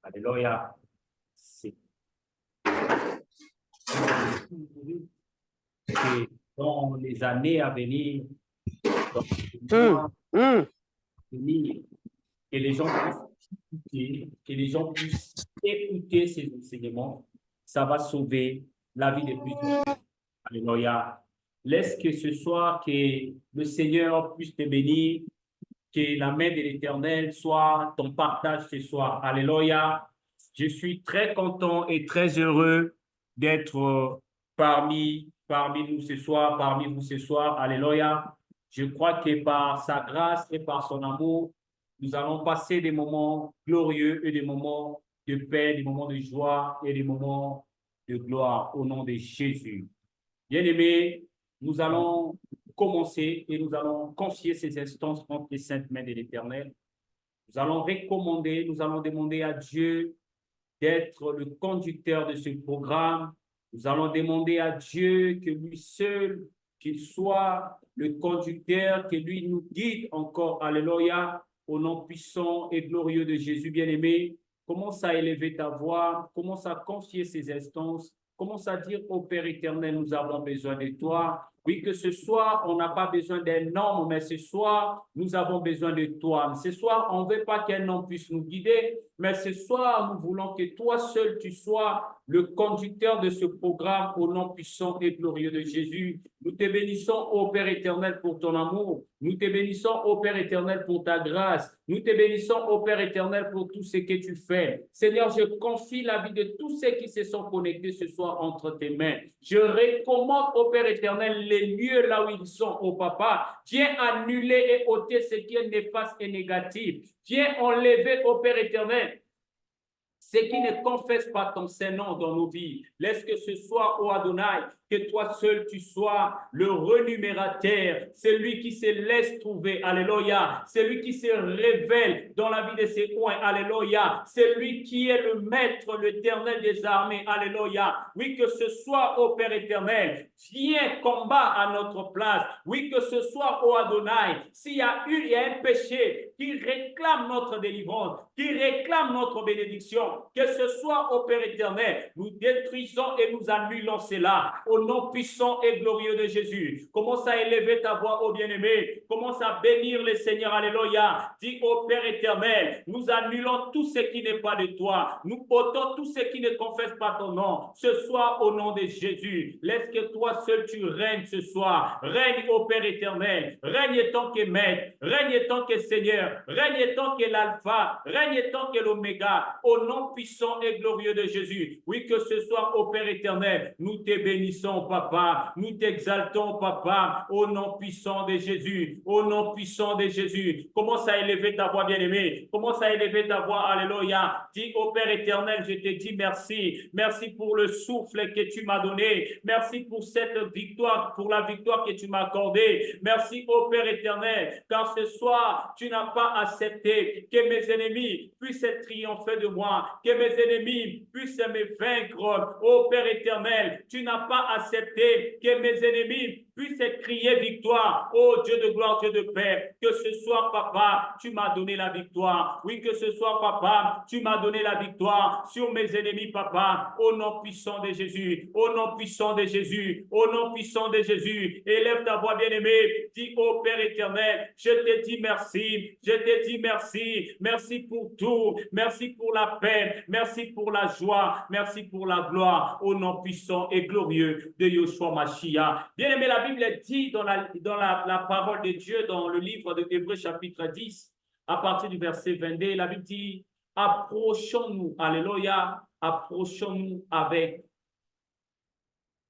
Alléluia. Et dans les années à venir, dans les mois à venir, que les gens puissent écouter, que les gens puissent écouter ces enseignements, ça va sauver la vie de plusieurs personnes. Alléluia. Laisse que ce soir, que le Seigneur puisse te bénir, que la main de l'Éternel soit ton partage ce soir. Alléluia. Je suis très content et très heureux d'être parmi nous ce soir, parmi vous ce soir. Alléluia. Je crois que par sa grâce et par son amour, nous allons passer des moments glorieux et des moments de paix, des moments de joie et des moments de gloire au nom de Jésus. Bien-aimés, nous allons commencer et nous allons confier ces instances entre les saintes mains de l'Éternel. Nous allons recommander, nous allons demander à Dieu d'être le conducteur de ce programme. Nous allons demander à Dieu que lui seul, qu'il soit le conducteur, que lui nous guide encore. Alléluia, au nom puissant et glorieux de Jésus bien-aimé. Commence à élever ta voix, commence à confier ces instances, commence à dire au Père éternel, nous avons besoin de toi. Oui, que ce soir, on n'a pas besoin d'un homme, mais ce soir, nous avons besoin de toi. Ce soir, on ne veut pas qu'un homme puisse nous guider, mais ce soir, nous voulons que toi seul, tu sois le conducteur de ce programme au nom puissant et glorieux de Jésus. Nous te bénissons, ô Père éternel, pour ton amour. Nous te bénissons, ô Père éternel, pour ta grâce. Nous te bénissons, ô Père éternel, pour tout ce que tu fais. Seigneur, je confie la vie de tous ceux qui se sont connectés ce soir entre tes mains. Je recommande, ô Père éternel, les lieux là où ils sont, ô Papa. Viens annuler et ôter ce qui est néfaste et négatif. Viens enlever, ô Père éternel, ce qui ne confesse pas ton Saint-Nom dans nos vies. Laisse que ce soit, ô Adonai, que toi seul tu sois le renumérateur, celui qui se laisse trouver, alléluia, celui qui se révèle dans la vie de ses coins, alléluia, celui qui est le maître, l'éternel des armées, alléluia. Oui, que ce soit, ô Père éternel, viens combat à notre place. Oui, que ce soit, ô Adonai, s'il y a un péché qui réclame notre délivrance, qui réclame notre bénédiction, que ce soit, ô Père éternel, nous détruisons et nous annulons cela au nom puissant et glorieux de Jésus. Commence à élever ta voix, ô bien-aimé. Commence à bénir le Seigneur, alléluia. Dis, ô Père éternel, nous annulons tout ce qui n'est pas de toi. Nous ôtons tout ce qui ne confesse pas ton nom. Ce soir, au nom de Jésus, laisse que toi seul tu règnes ce soir. Règne, ô Père éternel. Règne tant que maître. Règne tant que Seigneur. Règne tant que l'alpha. Règne tant que l'oméga. Au nom puissant et glorieux de Jésus. Oui, que ce soir, ô Père éternel, nous te bénissons, Papa. Nous t'exaltons, Papa, au nom puissant de Jésus. Au nom puissant de Jésus. Commence à élever ta voix, bien-aimée. Commence à élever ta voix, alléluia. Dis au Père éternel, je te dis merci. Merci pour le souffle que tu m'as donné. Merci pour cette victoire, pour la victoire que tu m'as accordée. Merci au Père éternel, car ce soir, tu n'as pas accepté que mes ennemis puissent triompher de moi, que mes ennemis puissent me vaincre. Ô Père éternel, tu n'as pas accepté que mes ennemis puissent crier victoire. Oh Dieu de gloire, Dieu de paix, que ce soir, Papa, tu m'as donné la victoire. Oui, que ce soir, Papa, tu m'as donné la victoire sur mes ennemis, Papa, au nom puissant de Jésus, au nom puissant de Jésus, au nom puissant de Jésus. Élève ta voix, bien-aimée, dis, ô Père éternel, je te dis merci, je te dis merci, merci pour tout, merci pour la paix, merci pour la joie, merci pour la gloire, au nom puissant et glorieux de Yoshua Mashiach. Bien-aimé, la Bible dit dans la parole de Dieu, dans le livre de Hébreux chapitre 10, à partir du verset 22, la Bible dit, approchons-nous, alléluia, approchons-nous avec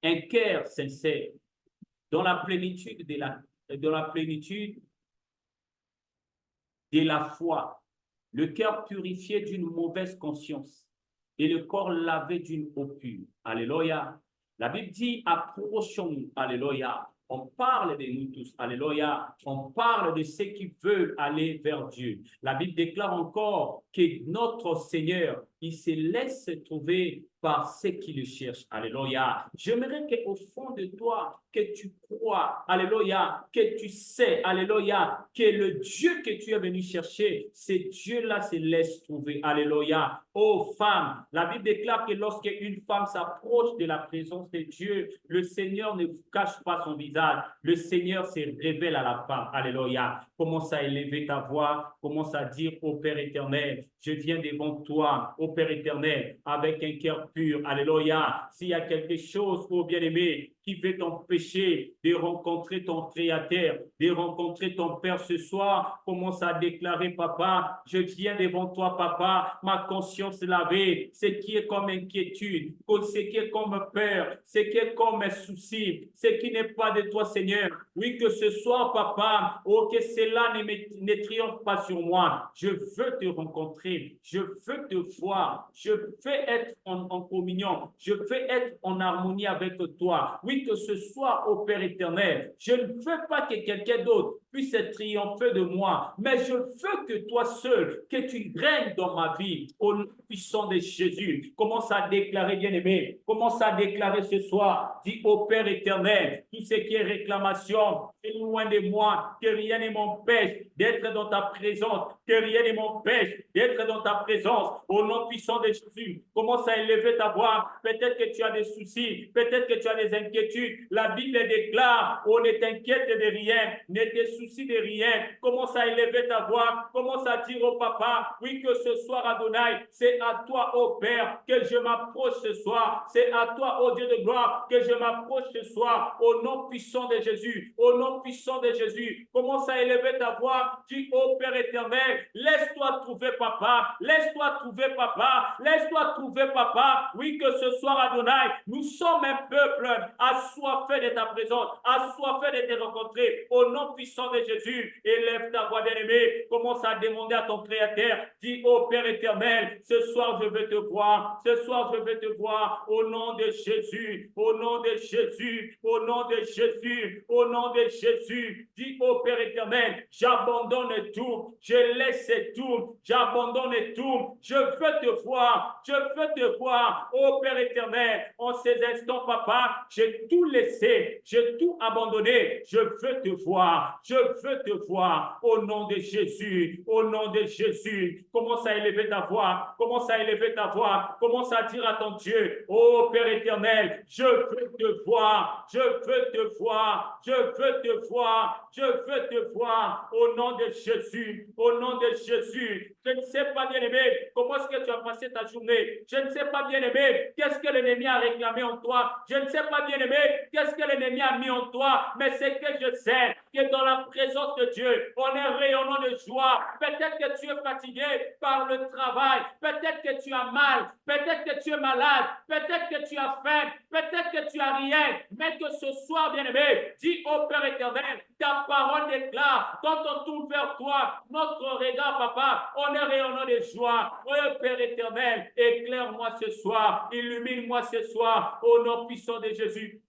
un cœur sincère, dans la plénitude de la foi, le cœur purifié d'une mauvaise conscience et le corps lavé d'une eau pure. Alléluia. La Bible dit, approchons-nous. Alléluia. On parle de nous tous. Alléluia. On parle de ceux qui veulent aller vers Dieu. La Bible déclare encore que notre Seigneur il se laisse trouver par ceux qui le cherchent. Alléluia. J'aimerais qu'au fond de toi, que tu crois, alléluia, que tu sais, alléluia, que le Dieu que tu es venu chercher, ce Dieu-là se laisse trouver. Alléluia. Oh femme, la Bible déclare que lorsque une femme s'approche de la présence de Dieu, le Seigneur ne cache pas son visage. Le Seigneur se révèle à la femme. Alléluia. Commence à élever ta voix, commence à dire au Père éternel, je viens devant toi, au Père éternel, avec un cœur pur. Alléluia. S'il y a quelque chose, oh bien-aimé, qui veut t'empêcher de rencontrer ton Créateur, de rencontrer ton Père ce soir, commence à déclarer, papa, je viens devant toi, papa, ma conscience lavée, ce qui est comme inquiétude, ce qui est comme peur, ce qui est comme souci, ce qui n'est pas de toi, Seigneur. Oui, que ce soir, papa, oh, que cela ne triomphe pas sur moi. Je veux te rencontrer, je veux te voir, je veux être en communion, je veux être en harmonie avec toi. Oui, que ce soit au Père éternel. Je ne veux pas que quelqu'un d'autre puisse triompher de moi, mais je veux que toi seul, que tu règnes dans ma vie, au nom puissant de Jésus. Commence à déclarer, bien-aimé, commence à déclarer ce soir, dis au Père éternel, tout ce qui est réclamation, est loin de moi, que rien ne m'empêche d'être dans ta présence, que rien ne m'empêche d'être dans ta présence, au nom puissant de Jésus. Commence à élever ta voix, peut-être que tu as des soucis, peut-être que tu as des inquiétudes. La Bible déclare, on ne t'inquiète de rien, ne te soucie de rien. Commence à élever ta voix, commence à dire au papa, oui, que ce soir, Adonai, c'est à toi, ô Père, que je m'approche ce soir. C'est à toi, ô Dieu de gloire, que je m'approche ce soir, au nom puissant de Jésus, au nom puissant de Jésus. Commence à élever ta voix, dis, ô Père éternel, laisse-toi trouver, papa, laisse-toi trouver, papa, laisse-toi trouver, papa. Oui, que ce soir, Adonai, nous sommes un peuple assoiffé de ta présence, assoiffé de te rencontrer, au nom puissant de Jésus. Élève ta voix, bien-aimé, commence à demander à ton Créateur, dis, ô Père éternel, ce soir je veux te voir, ce soir je veux te voir, au nom de Jésus, au nom de Jésus, au nom de Jésus, au nom de Jésus. Dis, ô Père éternel, j'abandonne tout, je laisse tout, j'abandonne tout, je veux te voir, je veux te voir, ô Père éternel. En ces instants, papa, j'ai tout laissé, j'ai tout abandonné, je veux te voir, je veux te voir, au nom de Jésus, au nom de Jésus. Commence à élever ta voix, commence à élever ta voix, commence à dire à ton Dieu, ô Père éternel, je veux te voir, je veux te voir, je veux te voir, je veux te voir, au nom de Jésus, au nom de Jésus. Je ne sais pas, bien-aimé, comment est-ce que tu as passé ta journée. Je ne sais pas, bien-aimé, qu'est-ce que l'ennemi a réclamé en toi. Je ne sais pas, bien-aimé, qu'est-ce que l'ennemi a mis en toi. Mais c'est que je sais que dans la présence de Dieu, on est rayonnant de joie. Peut-être que tu es fatigué par le travail. Peut-être que tu as mal. Peut-être que tu es malade. Peut-être que tu as faim. Peut-être que tu as rien. Mais que ce soir, bien-aimé, dis au Père éternel, ta parole déclare, quand on tourne vers toi, notre regard, papa, on est rayonnant de joie. Oh Père éternel, éclaire-moi ce soir, illumine-moi ce soir, au nom puissant de Jésus.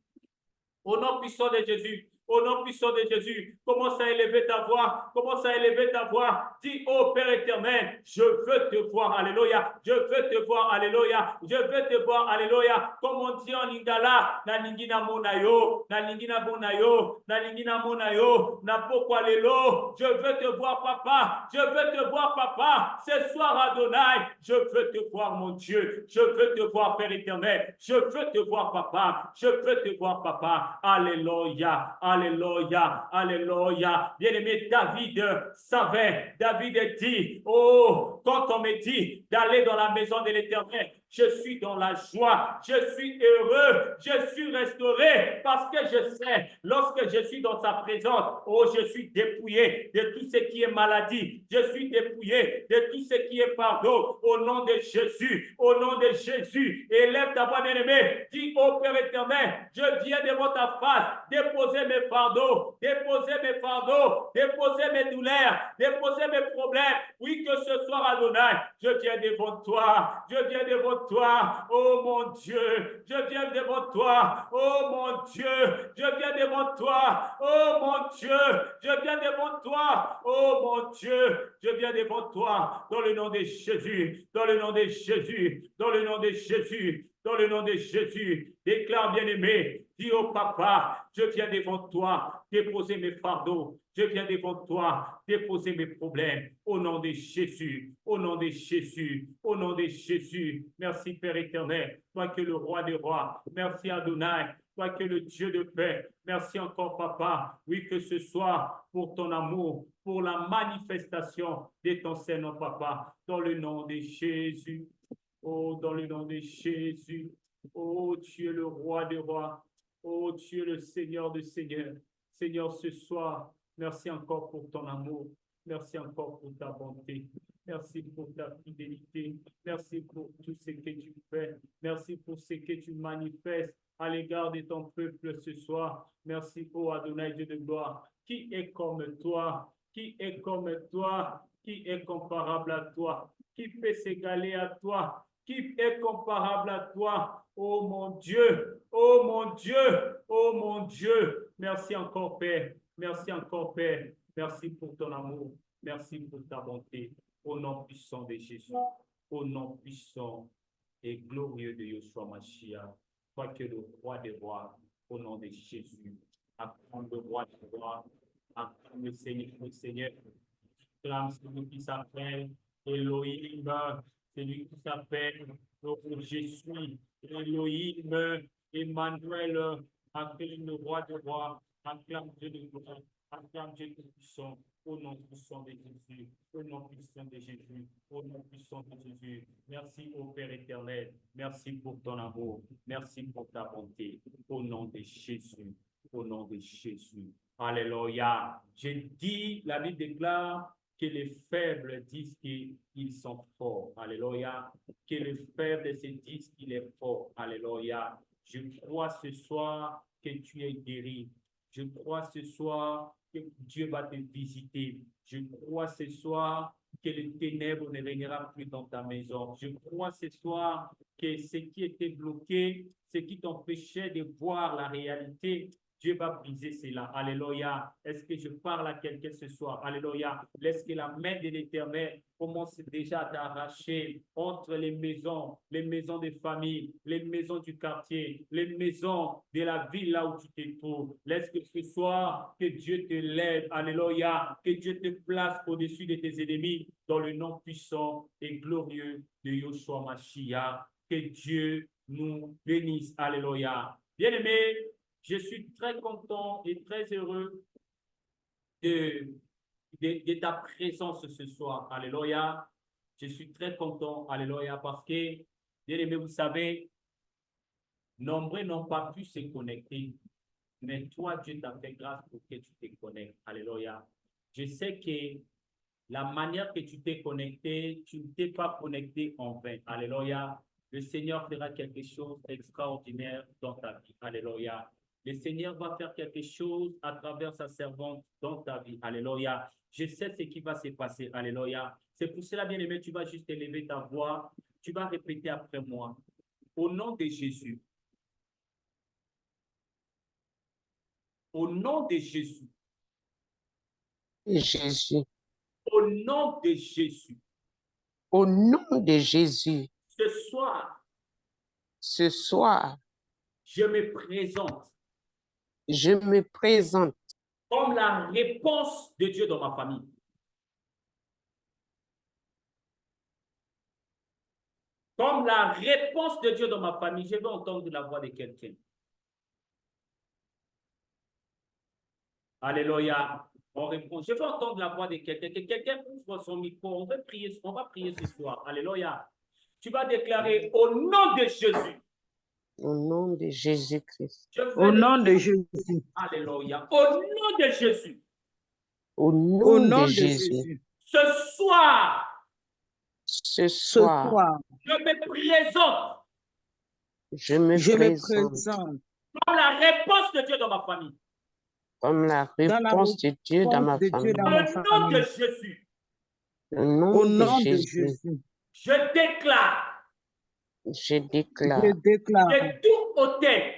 Au nom puissant de Jésus. Au nom puissant de Jésus, commence à élever ta voix, commence à élever ta voix. Dis, ô Père éternel, je veux te voir, alléluia. Je veux te voir, alléluia. Je veux te voir, alléluia. Comme on dit en lingala, na lingina monayo, na lingina bonayo, na lingina monayo, na pokwa lelo. Je veux te voir, papa. Je veux te voir, papa. Ce soir, Adonai, je veux te voir, mon Dieu. Je veux te voir, Père éternel. Je veux te voir, papa. Je veux te voir, papa. Alléluia. Alléluia, alléluia. Bien-aimé, David savait, David dit, oh, quand on me dit d'aller dans la maison de l'Éternel, je suis dans la joie, je suis heureux, je suis restauré parce que je sais, lorsque je suis dans sa présence, oh, je suis dépouillé de tout ce qui est maladie, je suis dépouillé de tout ce qui est fardeau, au nom de Jésus, au nom de Jésus. Élève ta voix, bien-aimé, dis au Père éternel, je viens devant ta face, déposer mes fardeaux, déposer mes fardeaux, déposer mes douleurs, déposer mes problèmes. Oui, que ce soir, Adonai, je viens devant toi, je viens devant devant toi, oh mon Dieu, je viens devant toi, oh mon Dieu, je viens devant toi, oh mon Dieu, je viens devant toi, oh mon Dieu, je viens devant toi, dans le nom de Jésus, dans le nom de Jésus, dans le nom de Jésus, dans le nom de Jésus. Déclare, bien-aimé, dis au papa, je viens devant toi, déposer mes fardeaux, je viens devant toi, déposer mes problèmes, au nom de Jésus, au nom de Jésus, au nom de Jésus. Merci Père éternel, toi que le roi des rois, merci Adonai, toi que le Dieu de paix. Merci encore, papa. Oui, que ce soit pour ton amour, pour la manifestation de ton Seigneur, papa, dans le nom de Jésus. Oh, dans le nom de Jésus. Oh, tu es le roi des rois. Oh, tu es le Seigneur des seigneurs. Seigneur, ce soir, merci encore pour ton amour. Merci encore pour ta bonté. Merci pour ta fidélité. Merci pour tout ce que tu fais. Merci pour ce que tu manifestes à l'égard de ton peuple ce soir. Merci, ô Adonai, Dieu de gloire. Qui est comme toi? Qui est comme toi? Qui est comparable à toi? Qui peut s'égaler à toi? Qui est comparable à toi? Oh mon Dieu, oh mon Dieu, oh mon Dieu. Merci encore, Père. Merci encore, Père. Merci pour ton amour. Merci pour ta bonté. Au nom puissant de Jésus. Au nom puissant et glorieux de Yeshua Mashiach. Toi que le roi des rois, au nom de Jésus. Acclame le roi des rois. Acclame le Seigneur. Acclame celui qui s'appelle Elohim. Celui qui s'appelle Je suis. Elohim. Emmanuel. Acclame le roi des rois. Acclame Dieu de gloire. Acclame Dieu tout-puissant. Au nom puissant de Jésus, au nom puissant de Jésus, au nom puissant de Jésus. Merci au Père éternel. Merci pour ton amour. Merci pour ta bonté. Au nom de Jésus, au nom de Jésus. Alléluia. J'ai dit, la Bible déclare que les faibles disent qu'ils sont forts. Alléluia. Que les faibles se disent qu'il est fort. Alléluia. Je crois ce soir que tu es guéri. Je crois ce soir que Dieu va te visiter. Je crois ce soir que les ténèbres ne régnera plus dans ta maison. Je crois ce soir que ce qui était bloqué, ce qui t'empêchait de voir la réalité, Dieu va briser cela. Alléluia. Est-ce que je parle à quelqu'un ce soir? Alléluia. Laisse que la main de l'Éternel commence déjà à t'arracher entre les maisons des familles, les maisons du quartier, les maisons de la ville là où tu te trouves. Laisse que ce soir, que Dieu te lève. Alléluia. Que Dieu te place au-dessus de tes ennemis dans le nom puissant et glorieux de Yeshua Mashiach. Que Dieu nous bénisse. Alléluia. Bien-aimés, je suis très content et très heureux de ta présence ce soir. Alléluia. Je suis très content. Alléluia. Parce que, bien aimé, vous savez, nombreux n'ont pas pu se connecter. Mais toi, Dieu t'a fait grâce pour que tu te connectes. Alléluia. Je sais que la manière que tu t'es connecté, tu ne t'es pas connecté en vain. Alléluia. Le Seigneur fera quelque chose d'extraordinaire dans ta vie. Alléluia. Le Seigneur va faire quelque chose à travers sa servante dans ta vie. Alléluia. Je sais ce qui va se passer. Alléluia. C'est pour cela, bien-aimé, tu vas juste élever ta voix. Tu vas répéter après moi. Au nom de Jésus. Au nom de Jésus. Jésus. Au nom de Jésus. Au nom de Jésus. Ce soir. Ce soir. Je me présente. Je me présente. Comme la réponse de Dieu dans ma famille. Comme la réponse de Dieu dans ma famille. Je veux entendre la voix de quelqu'un. Alléluia. On répond. Je veux entendre la voix de quelqu'un. Que quelqu'un ouvre son micro. On va prier ce soir. Alléluia. Tu vas déclarer au nom de Jésus. Au nom de Jésus-Christ. Au nom de Jésus. Alléluia. Au nom de Jésus. Au nom de Jésus. Ce soir. Ce soir. Je me présente. Je me présente. Comme la réponse de Dieu dans ma famille. Comme la réponse de Dieu dans ma famille. Au nom de Jésus. Au nom de Jésus. Je déclare. Je déclare que tout hôtel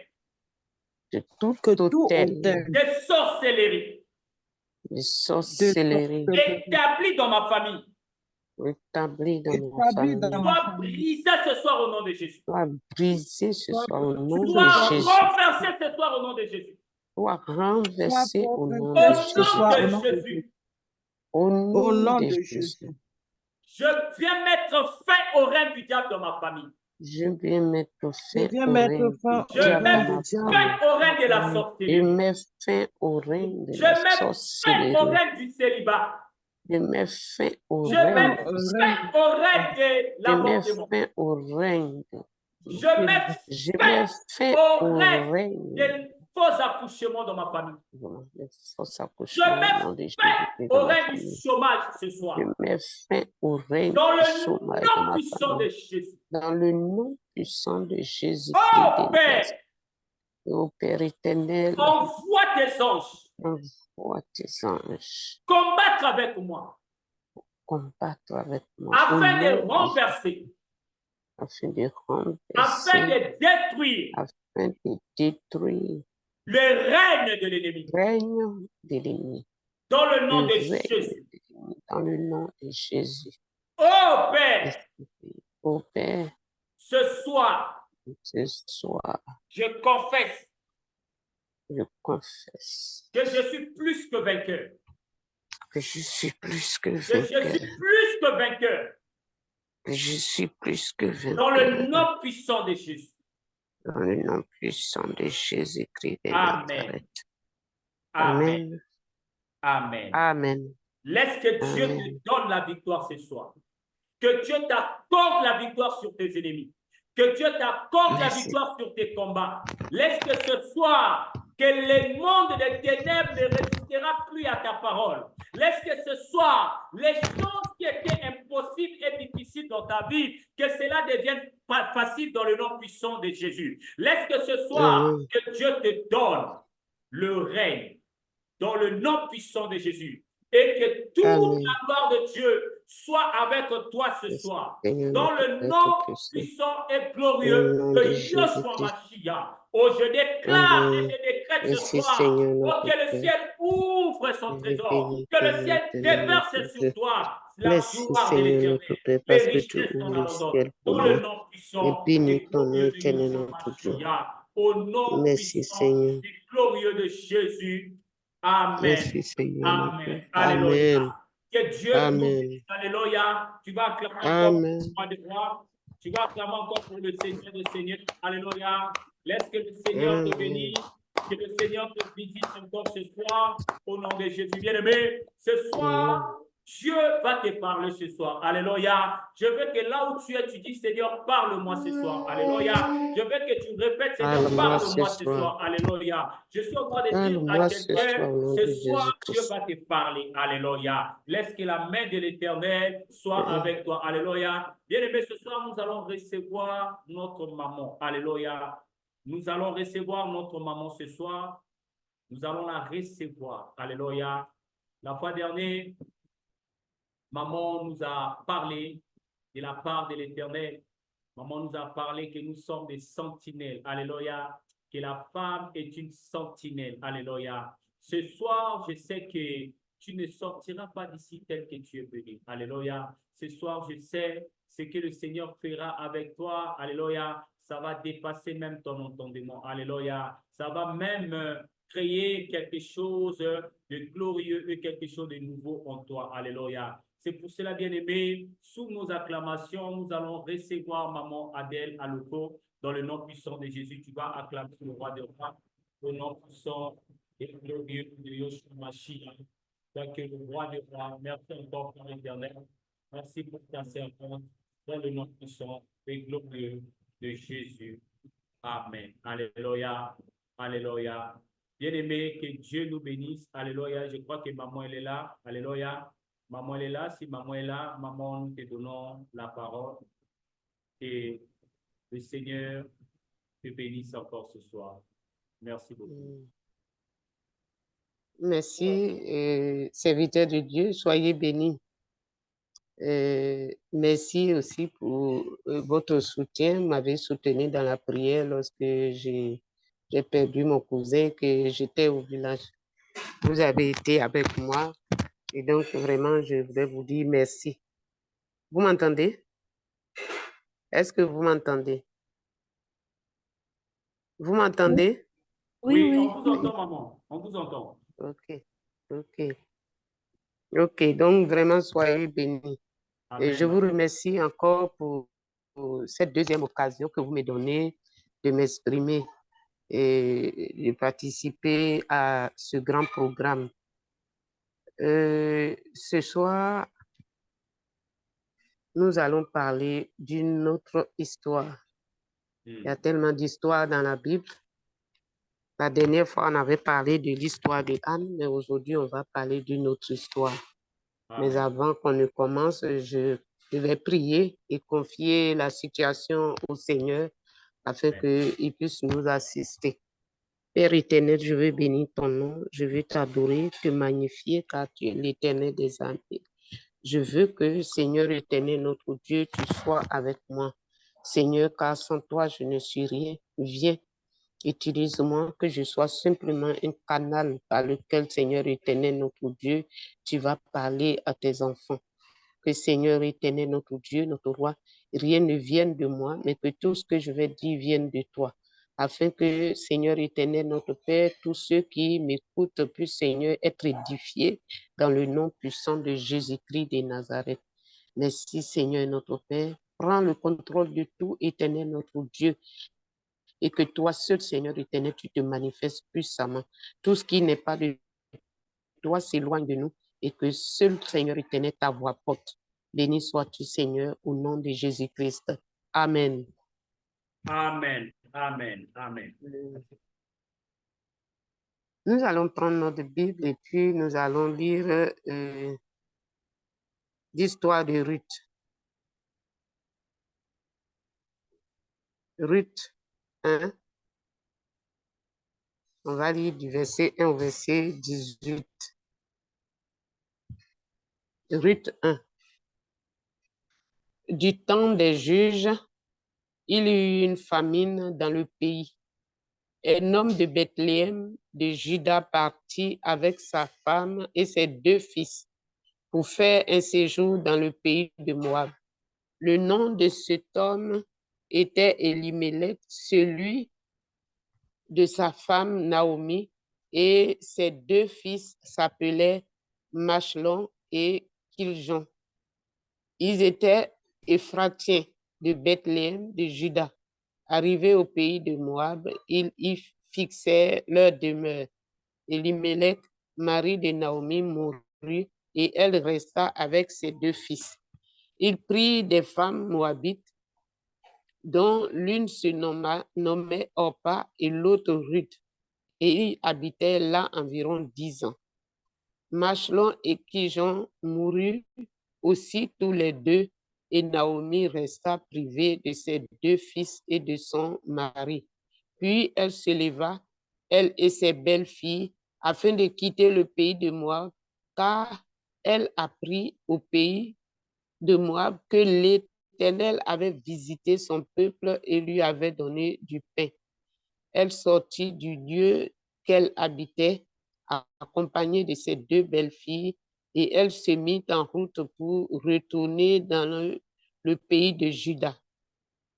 de tout que tout hôtel hôtel de sorcellerie de sorcellerie établi dans ma famille établi dans ma établi dans famille ma soit famille brisé ce soir au nom de Jésus. soit brisé ce soir au nom de Soit Jésus. renversé ce soir au nom de Jésus. Soit renversé au nom Au de nom Jésus. de Jésus. Au au nom nom de de Jésus. Jésus. Je viens mettre fin au règne du diable dans ma famille. Je viens mettre Je fin viens au mettre règne fin Je au du diable mets dans règne ma du diable. famille. fin au règne de la Je sorcellerie. mets fin au règne de Je la mets fin au sorcellerie. règne du célibat. Je mets fin au Je règne mets du fin au règne de Je mets l'avortement. fin au règne. Je mets Je fin mets fin au au règne règne des faux accouchements dans ma famille. des faux Je accouchements au nom de mets fin Jésus-Christ au dans ma règne du famille. chômage ce Je soir. mets fin au règne Dans du le chômage dans nom ma puissant de famille. Jésus. Dans le nom puissant de Jésus-Christ Oh de Père, Nazareth. Ô Père éternel, envoie tes anges envoie tes anges combattre avec moi combattre avec moi au afin de nom de renverser, afin de afin renverser, de détruire afin de détruire le règne de l'ennemi. le règne de l'ennemi. Dans le nom Le de règne Jésus. de l'ennemi. Dans le nom de Jésus. Oh Père, Ô Père, ce soir, ce soir, je confesse je confesse que je suis plus que vainqueur. que je suis plus que Que je vainqueur. suis plus que vainqueur. Que je suis plus que Dans le vainqueur. nom puissant de Jésus. Dans le nom puissant de Jésus-Christ de Amen. Nazareth. Amen. Amen. Amen. Amen. Laisse que Dieu Amen. te donne la victoire ce soir. Que Dieu t'accorde la victoire sur tes ennemis. Que Dieu t'accorde la Merci. victoire sur tes combats. Laisse que ce soir, que le monde des ténèbres ne résistera plus à ta parole. Laisse que ce soir, les choses qui étaient impossibles et difficiles dans ta vie, que cela devienne facile dans le nom puissant de Jésus. Laisse que ce soir, Amen. que Dieu te donne le règne dans le nom puissant de Jésus. Et que toute Amen. la gloire de Dieu soit avec toi ce soir. Seigneur, Dans notre le Père nom Tout-Puissant, puissant et au glorieux nom de de Yeshua Jésus-Christ. Mashiach. Oh, je déclare et Amen. je décrète ce Merci soir, Seigneur, oh, notre que le Père. ciel ouvre son Je trésor, bénis que ton le nom, ciel éternel, déverse notre sur Dieu. toi la Merci gloire de Seigneur, l'Éternel, notre Père, les parce que tu richesses en ouvres le abondance, ciel pour dans le moi. nom Et puissant bénis et ton nom, glorieux de éternel, Yeshua notre Dieu. Mashiach. Au nom Merci puissant Seigneur. et glorieux de Jésus. Amen. Merci Seigneur, notre Amen. Père. Alléluia. Amen. Que Dieu nous Amen. bénisse. Alléluia. Tu vas acclamer encore Amen. pour le roi des rois. Tu vas acclamer encore pour le Seigneur des Seigneurs. Alléluia. Laisse que le Seigneur te Amen. bénisse. Que le Seigneur te visite encore ce soir. Au nom de Jésus. Bien-aimé, ce soir, Dieu va te parler ce soir. Alléluia. Je veux que là où tu es, tu dis, Seigneur, parle-moi ce soir. Alléluia. Je veux que tu répètes, Seigneur, Parle-moi ce parle-moi ce soir. soir. Alléluia. Je suis en train de dire à Parle-moi ce quelqu'un, soir au nom ce de soir, Dieu Jésus-Christ. va te parler. Alléluia. Laisse que la main de l'Éternel soit avec toi. Alléluia. Bien-aimé, ce soir, nous allons recevoir notre maman. Alléluia. Nous allons recevoir notre maman ce soir. Nous allons la recevoir. Alléluia. La fois dernière, maman nous a parlé de la part de l'Éternel. Maman nous a parlé que nous sommes des sentinelles. Alléluia. Que la femme est une sentinelle. Alléluia. Ce soir, je sais que tu ne sortiras pas d'ici tel que tu es venu. Alléluia. Ce soir, je sais ce que le Seigneur fera avec toi. Alléluia. Ça va dépasser même ton entendement. Alléluia. Ça va même créer quelque chose de glorieux et quelque chose de nouveau en toi. Alléluia. C'est pour cela, bien-aimé, sous nos acclamations, nous allons recevoir maman Adèle Aloko. Dans le nom puissant de Jésus, tu vas acclamer le roi des rois. Au nom puissant et glorieux de Yeshua Mashiach. Donc, le roi des rois, merci encore pour l'éternel. Merci pour ta servante. Dans le nom puissant et glorieux de Jésus. Amen. Alléluia. Alléluia. Bien-aimé, que Dieu nous bénisse. Alléluia. Je crois que maman, elle est là. Alléluia. Maman, elle est là. Si maman est là, maman, nous te donnons la parole. Et le Seigneur te bénisse encore ce soir. Merci beaucoup. Merci, serviteur de Dieu, soyez bénis. Merci aussi pour votre soutien. Vous m'avez soutenu dans la prière lorsque j'ai perdu mon cousin, que j'étais au village. Vous avez été avec moi et donc vraiment, je voudrais vous dire merci. Vous m'entendez? Est-ce que vous m'entendez? Vous m'entendez? Oui, oui, on vous entend, maman. On vous entend. Ok, ok. Ok, donc vraiment, soyez bénis. Et je Amen. vous remercie encore pour cette deuxième occasion que vous me donnez de m'exprimer et de participer à ce grand programme. Ce soir, nous allons parler d'une autre histoire. Il y a tellement d'histoires dans la Bible. La dernière fois, on avait parlé de l'histoire de Anne, mais aujourd'hui, on va parler d'une autre histoire. Mais avant qu'on ne commence, je vais prier et confier la situation au Seigneur afin qu'il puisse nous assister. Père éternel, je veux bénir ton nom, je veux t'adorer, te magnifier car tu es l'éternel des armées. Je veux que, Seigneur éternel, notre Dieu, tu sois avec moi. Seigneur, car sans toi, je ne suis rien. Viens, utilise-moi, que je sois simplement un canal par lequel, Seigneur éternel, notre Dieu, tu vas parler à tes enfants. Que Seigneur éternel, notre Dieu, notre roi, rien ne vienne de moi, mais que tout ce que je vais dire vienne de toi. Afin que, Seigneur éternel, notre Père, tous ceux qui m'écoutent puissent, Seigneur, être édifiés dans le nom puissant de Jésus-Christ de Nazareth. Merci, Seigneur notre Père. Prends le contrôle de tout, éternel notre Dieu, et que toi seul, Seigneur éternel, tu te manifestes puissamment. Tout ce qui n'est pas de toi s'éloigne de nous et que seul, Seigneur éternel, ta voix porte. Béni sois-tu, Seigneur, au nom de Jésus-Christ. Amen. Amen. Amen. Amen. Nous allons prendre notre Bible et puis nous allons lire l'histoire de Ruth. Ruth 1. On va lire du verset 1 au verset 18. Ruth 1. Du temps des juges, il y eut une famine dans le pays. Un homme de Bethléem, de Juda, partit avec sa femme et ses 2 fils pour faire un séjour dans le pays de Moab. Le nom de cet homme était Elimelech, celui de sa femme Naomi, et ses 2 fils s'appelaient Machlon et Kiljon. Ils étaient Éphratiens de Bethléem de Juda. Arrivés au pays de Moab, ils y fixèrent leur demeure. Elimelech, mari de Naomi, mourut et elle resta avec ses 2 fils. Il prit des femmes moabites, dont l'une se nommait Orpa et l'autre Ruth, et ils habitaient là environ 10 ans. Machlon et Kijon moururent aussi tous les 2, et Naomi resta privée de ses 2 fils et de son mari. Puis elle se leva, elle et ses belles-filles, afin de quitter le pays de Moab, car elle apprit au pays de Moab que l'Éternel avait visité son peuple et lui avait donné du pain. Elle sortit du lieu qu'elle habitait, accompagnée de ses 2 belles-filles, et elle se mit en route pour retourner dans le pays de Juda.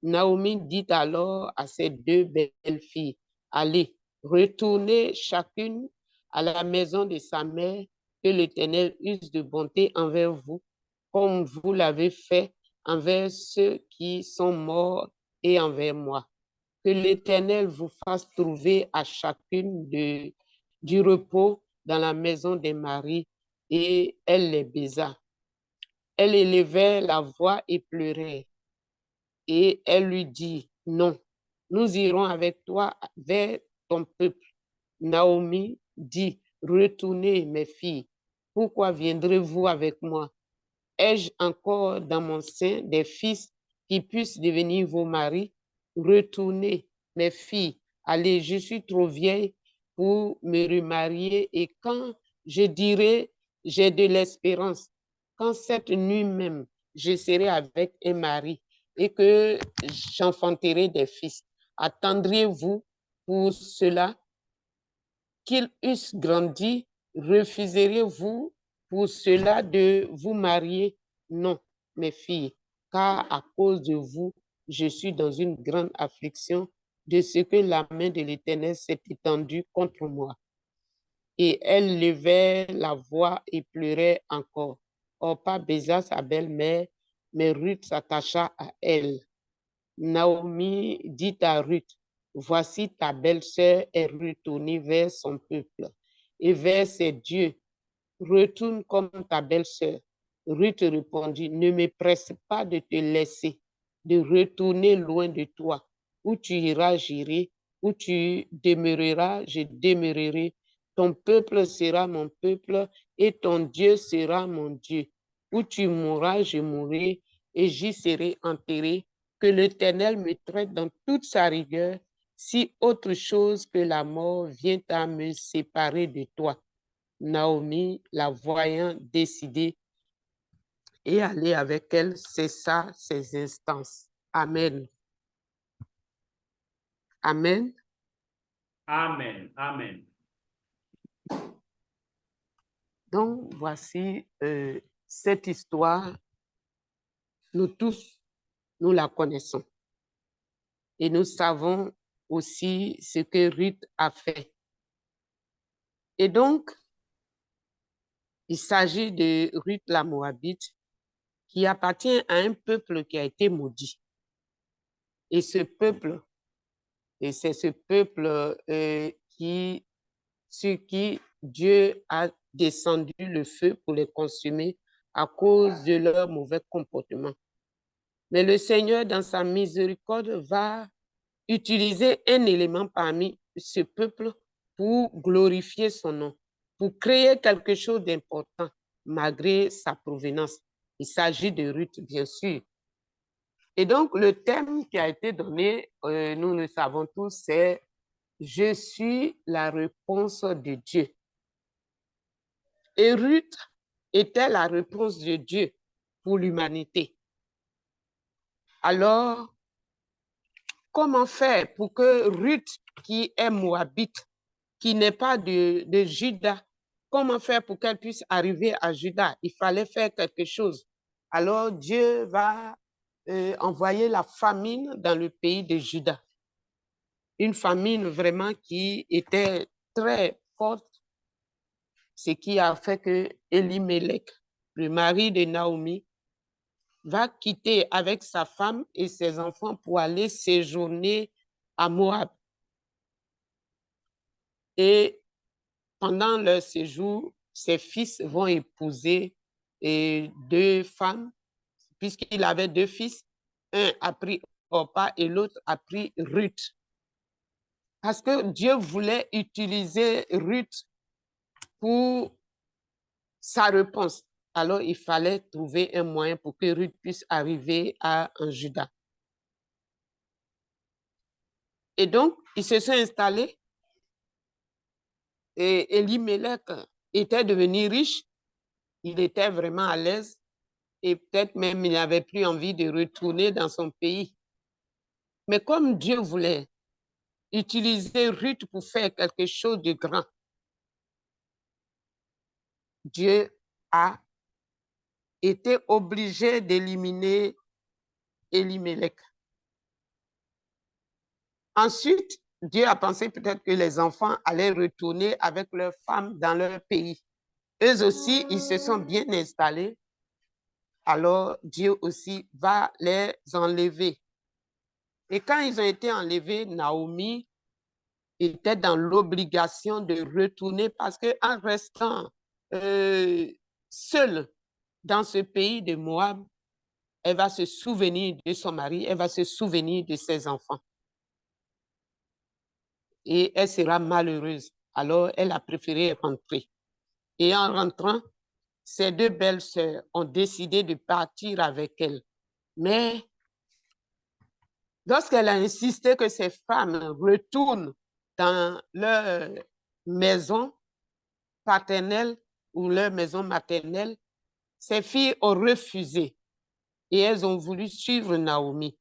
Naomi dit alors à ses 2 belles-filles, allez, retournez chacune à la maison de sa mère, que l'Éternel use de bonté envers vous, comme vous l'avez fait envers ceux qui sont morts et envers moi. Que l'Éternel vous fasse trouver à chacune du repos dans la maison des maris. Et elle les baisa. Elle élevait la voix et pleurait. Et elle lui dit, non, nous irons avec toi vers ton peuple. Naomi dit, retournez mes filles, pourquoi viendrez-vous avec moi? Ai-je encore dans mon sein des fils qui puissent devenir vos maris? Retournez mes filles, allez, je suis trop vieille pour me remarier et quand je dirai j'ai de l'espérance, quand cette nuit même je serai avec un mari et que j'enfanterai des fils. Attendriez-vous pour cela qu'ils eussent grandi? Refuseriez-vous pour cela de vous marier? Non, mes filles, car à cause de vous, je suis dans une grande affliction de ce que la main de l'Éternel s'est étendue contre moi. Et elle levait la voix et pleurait encore. Orpa baisa sa belle-mère, mais Ruth s'attacha à elle. Naomi dit à Ruth, voici ta belle-sœur est retournée vers son peuple et vers ses dieux. Retourne comme ta belle-sœur. Ruth répondit, ne me presse pas de te laisser, de retourner loin de toi. Où tu iras, j'irai. Où tu demeureras, je demeurerai. Ton peuple sera mon peuple et ton Dieu sera mon Dieu. Où tu mourras, je mourrai et j'y serai enterré. Que l'Éternel me traite dans toute sa rigueur, si autre chose que la mort vient à me séparer de toi. Naomi, la voyant décider et aller avec elle, cessa ses instances. Amen. Amen. Amen. Amen. Donc, voici cette histoire. Nous tous, nous la connaissons. Et nous savons aussi ce que Ruth a fait. Et donc, il s'agit de Ruth la Moabite qui appartient à un peuple qui a été maudit. Et ce peuple, et c'est ce peuple sur qui Dieu a descendu le feu pour les consumer à cause de leur mauvais comportement. Mais le Seigneur, dans sa miséricorde, va utiliser un élément parmi ce peuple pour glorifier son nom, pour créer quelque chose d'important, malgré sa provenance. Il s'agit de Ruth, bien sûr. Et donc, le thème qui a été donné, nous le savons tous, c'est « Je suis la réponse de Dieu ». Et Ruth était la réponse de Dieu pour l'humanité. Alors, comment faire pour que Ruth, qui est moabite, qui n'est pas de Juda, comment faire pour qu'elle puisse arriver à Juda? Il fallait faire quelque chose. Alors, Dieu va envoyer la famine dans le pays de Juda. Une famine vraiment qui était très forte, ce qui a fait que Elimelech, le mari de Naomi, va quitter avec sa femme et ses enfants pour aller séjourner à Moab. Et pendant leur séjour, ses fils vont épouser deux femmes, puisqu'il avait deux fils. Un a pris Orpa et l'autre a pris Ruth. Parce que Dieu voulait utiliser Ruth pour sa réponse. Alors, il fallait trouver un moyen pour que Ruth puisse arriver en Juda. Et donc, ils se sont installés et Elimelech était devenu riche. Il était vraiment à l'aise et peut-être même il n'avait plus envie de retourner dans son pays. Mais comme Dieu voulait utiliser Ruth pour faire quelque chose de grand, Dieu a été obligé d'éliminer Elimelech. Ensuite, Dieu a pensé peut-être que les enfants allaient retourner avec leurs femmes dans leur pays. Eux aussi, ils se sont bien installés. Alors, Dieu aussi va les enlever. Et quand ils ont été enlevés, Naomi était dans l'obligation de retourner parce qu'en restant seule dans ce pays de Moab, elle va se souvenir de son mari, elle va se souvenir de ses enfants. Et elle sera malheureuse. Alors, elle a préféré rentrer. Et en rentrant, ses deux belles-sœurs ont décidé de partir avec elle. Mais lorsqu'elle a insisté que ces femmes retournent dans leur maison paternelle ou leur maison maternelle, ces filles ont refusé. et elles ont voulu suivre Naomi.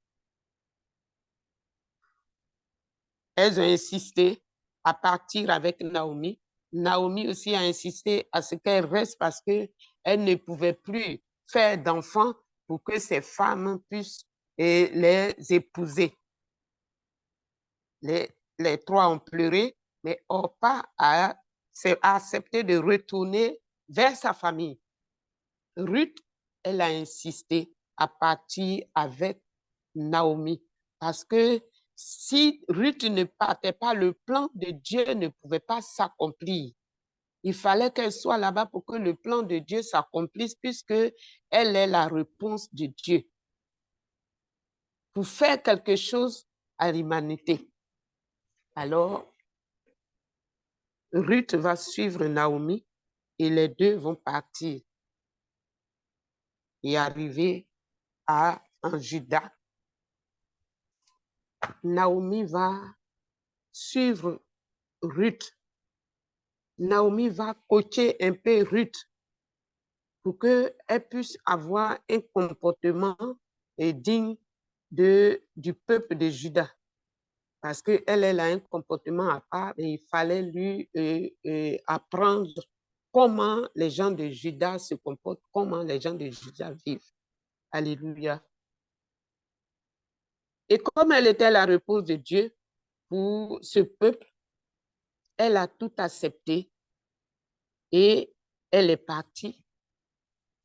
Elles ont insisté à partir avec Naomi. Naomi aussi a insisté à ce qu'elle reste parce qu'elle ne pouvait plus faire d'enfants pour que ces femmes puissent les épouser. Les trois ont pleuré, mais Orpa a accepté de retourner vers sa famille. Ruth, elle a insisté à partir avec Naomi parce que si Ruth ne partait pas, le plan de Dieu ne pouvait pas s'accomplir. Il fallait qu'elle soit là-bas pour que le plan de Dieu s'accomplisse puisque elle est la réponse de Dieu pour faire quelque chose à l'humanité. Alors, Ruth va suivre Naomi et les deux vont partir et arriver en Juda. Naomi va suivre Ruth. Naomi va coacher un peu Ruth pour qu'elle puisse avoir un comportement digne du peuple de Juda. Parce qu'elle a un comportement à part et il fallait lui apprendre comment les gens de Juda se comportent, comment les gens de Juda vivent. Alléluia. Et comme elle était la réponse de Dieu pour ce peuple, elle a tout accepté et elle est partie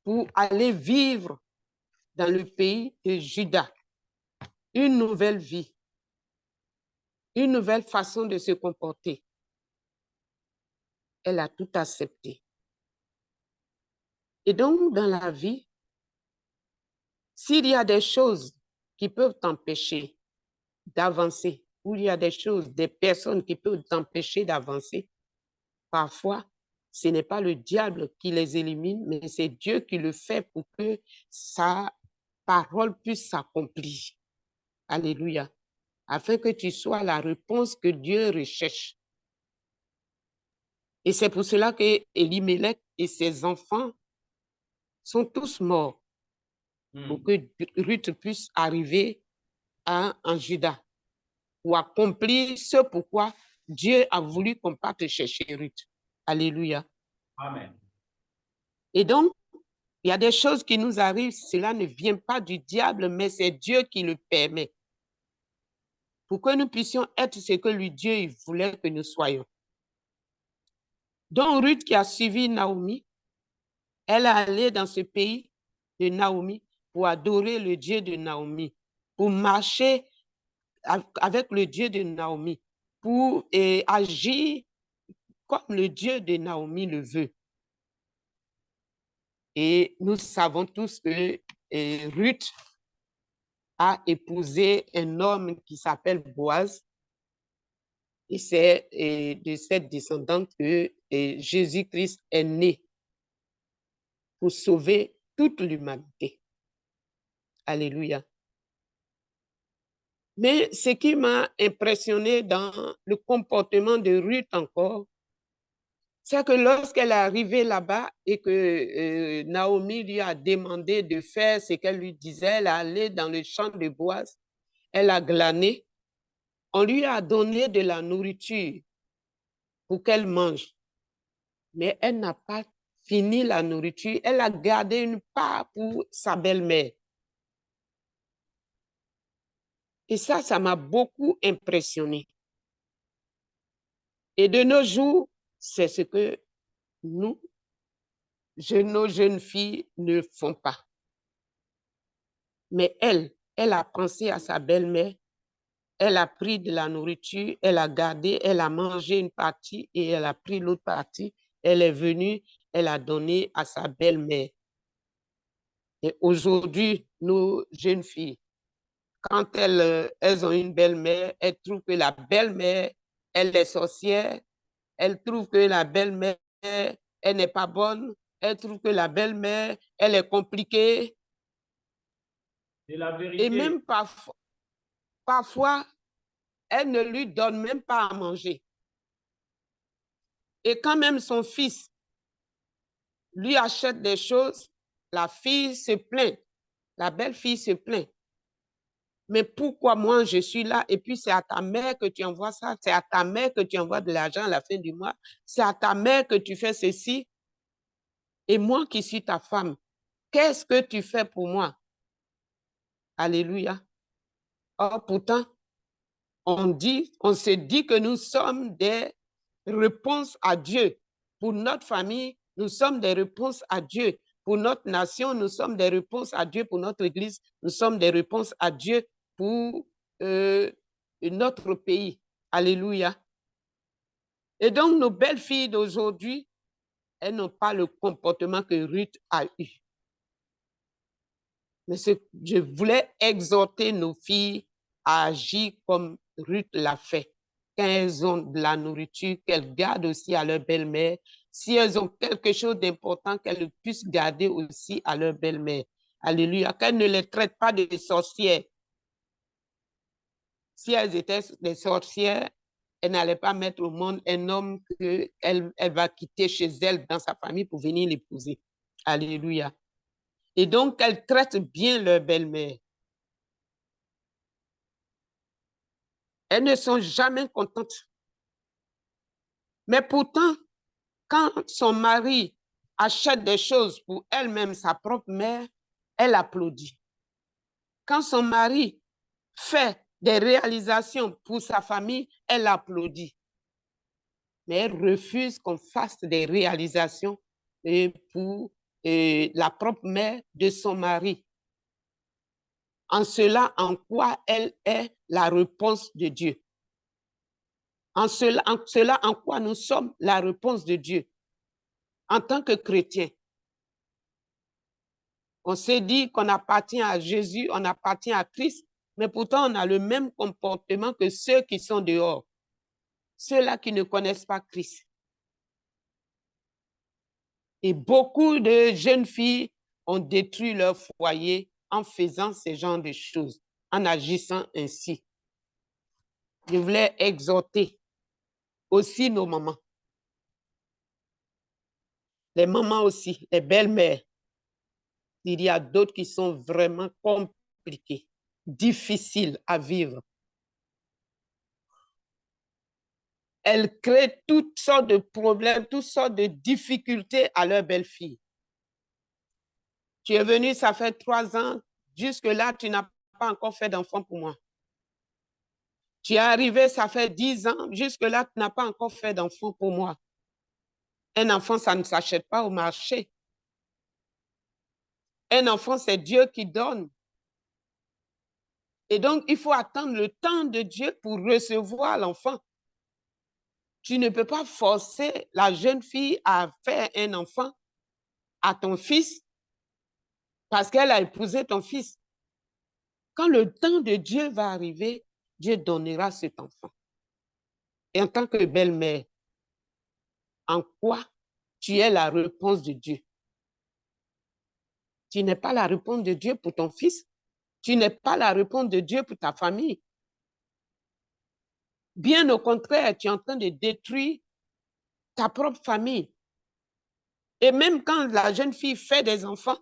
pour aller vivre dans le pays de Juda. Une nouvelle vie, une nouvelle façon de se comporter. Elle a tout accepté. Et donc, dans la vie, s'il y a des choses qui peuvent t'empêcher d'avancer, ou il y a des choses, des personnes qui peuvent t'empêcher d'avancer, parfois, ce n'est pas le diable qui les élimine, mais c'est Dieu qui le fait pour que sa parole puisse s'accomplir. Alléluia. Afin que tu sois la réponse que Dieu recherche. Et c'est pour cela que Elimelech et ses enfants sont tous morts pour que Ruth puisse arriver en Juda, pour accomplir ce pourquoi Dieu a voulu qu'on parte chercher Ruth. Alléluia. Amen. Et donc, il y a des choses qui nous arrivent, cela ne vient pas du diable, mais c'est Dieu qui le permet. Pour que nous puissions être ce que lui, Dieu, il voulait que nous soyons. Donc, Ruth qui a suivi Naomi, elle est allée dans ce pays de Naomi pour adorer le Dieu de Naomi, pour marcher avec le Dieu de Naomi, pour agir comme le Dieu de Naomi le veut. Et nous savons tous que Ruth a épousé un homme qui s'appelle Boaz. Et c'est de cette descendante que Jésus-Christ est né pour sauver toute l'humanité. Alléluia. Mais ce qui m'a impressionné dans le comportement de Ruth encore, c'est que lorsqu'elle est arrivée là-bas et que Naomi lui a demandé de faire ce qu'elle lui disait, elle est allée dans le champ de Boaz, elle a glané, on lui a donné de la nourriture pour qu'elle mange. Mais elle n'a pas fini la nourriture, elle a gardé une part pour sa belle-mère. Et ça m'a beaucoup impressionné. Et de nos jours, c'est ce que nos jeunes filles ne font pas. Mais elle a pensé à sa belle-mère, elle a pris de la nourriture, elle a gardé, elle a mangé une partie et elle a pris l'autre partie. Elle est venue, elle a donné à sa belle-mère. Et aujourd'hui, nos jeunes filles, quand elles ont une belle-mère, elles trouvent que la belle-mère, elle est sorcière, elles trouvent que la belle-mère, elle n'est pas bonne, elles trouvent que la belle-mère, elle est compliquée. C'est la vérité. Et même parfois, elle ne lui donne même pas à manger. Et quand même son fils lui achète des choses, la fille se plaint La belle-fille se plaint. Mais pourquoi moi je suis là et puis c'est à ta mère que tu envoies ça, c'est à ta mère que tu envoies de l'argent à la fin du mois, c'est à ta mère que tu fais ceci. Et moi qui suis ta femme, qu'est-ce que tu fais pour moi? Alléluia. Or, pourtant, on se dit que nous sommes des réponses à Dieu. Pour notre famille, nous sommes des réponses à Dieu. Pour notre nation, nous sommes des réponses à Dieu. Pour notre Église, nous sommes des réponses à Dieu pour notre pays. Alléluia. Et donc, nos belles filles d'aujourd'hui, elles n'ont pas le comportement que Ruth a eu. Mais je voulais exhorter nos filles à agir comme Ruth l'a fait. Quand elles ont de la nourriture, qu'elles gardent aussi à leur belle-mère. Si elles ont quelque chose d'important, qu'elles puissent garder aussi à leur belle-mère. Alléluia. Qu'elles ne les traitent pas de sorcières. Si elles étaient des sorcières, elle n'allait pas mettre au monde un homme qu'elle va quitter chez elle dans sa famille pour venir l'épouser. Alléluia. Et donc, elles traitent bien leur belle-mère. Elles ne sont jamais contentes. Mais pourtant, quand son mari achète des choses pour elle-même, sa propre mère, elle applaudit. Quand son mari fait des réalisations pour sa famille, elle applaudit. Mais elle refuse qu'on fasse des réalisations pour la propre mère de son mari. En cela, en quoi elle est la réponse de Dieu? En cela, en quoi nous sommes la réponse de Dieu? En tant que chrétiens, on s'est dit qu'on appartient à Jésus, on appartient à Christ, mais pourtant on a le même comportement que ceux qui sont dehors, ceux-là qui ne connaissent pas Christ. Et beaucoup de jeunes filles ont détruit leur foyer en faisant ce genre de choses, en agissant ainsi. Je voulais exhorter aussi nos mamans. Les mamans aussi, les belles-mères. Il y a d'autres qui sont vraiment compliquées, difficiles à vivre. Elles créent toutes sortes de problèmes, toutes sortes de difficultés à leur belle-fille. Tu es venu, ça fait 3 ans, jusque-là, tu n'as pas encore fait d'enfant pour moi. Tu es arrivé, ça fait 10 ans, jusque-là, tu n'as pas encore fait d'enfant pour moi. Un enfant, ça ne s'achète pas au marché. Un enfant, c'est Dieu qui donne. Et donc, il faut attendre le temps de Dieu pour recevoir l'enfant. Tu ne peux pas forcer la jeune fille à faire un enfant à ton fils parce qu'elle a épousé ton fils. Quand le temps de Dieu va arriver, Dieu donnera cet enfant. Et en tant que belle-mère, en quoi tu es la réponse de Dieu? Tu n'es pas la réponse de Dieu pour ton fils. Tu n'es pas la réponse de Dieu pour ta famille. Bien au contraire, tu es en train de détruire ta propre famille. Et même quand la jeune fille fait des enfants,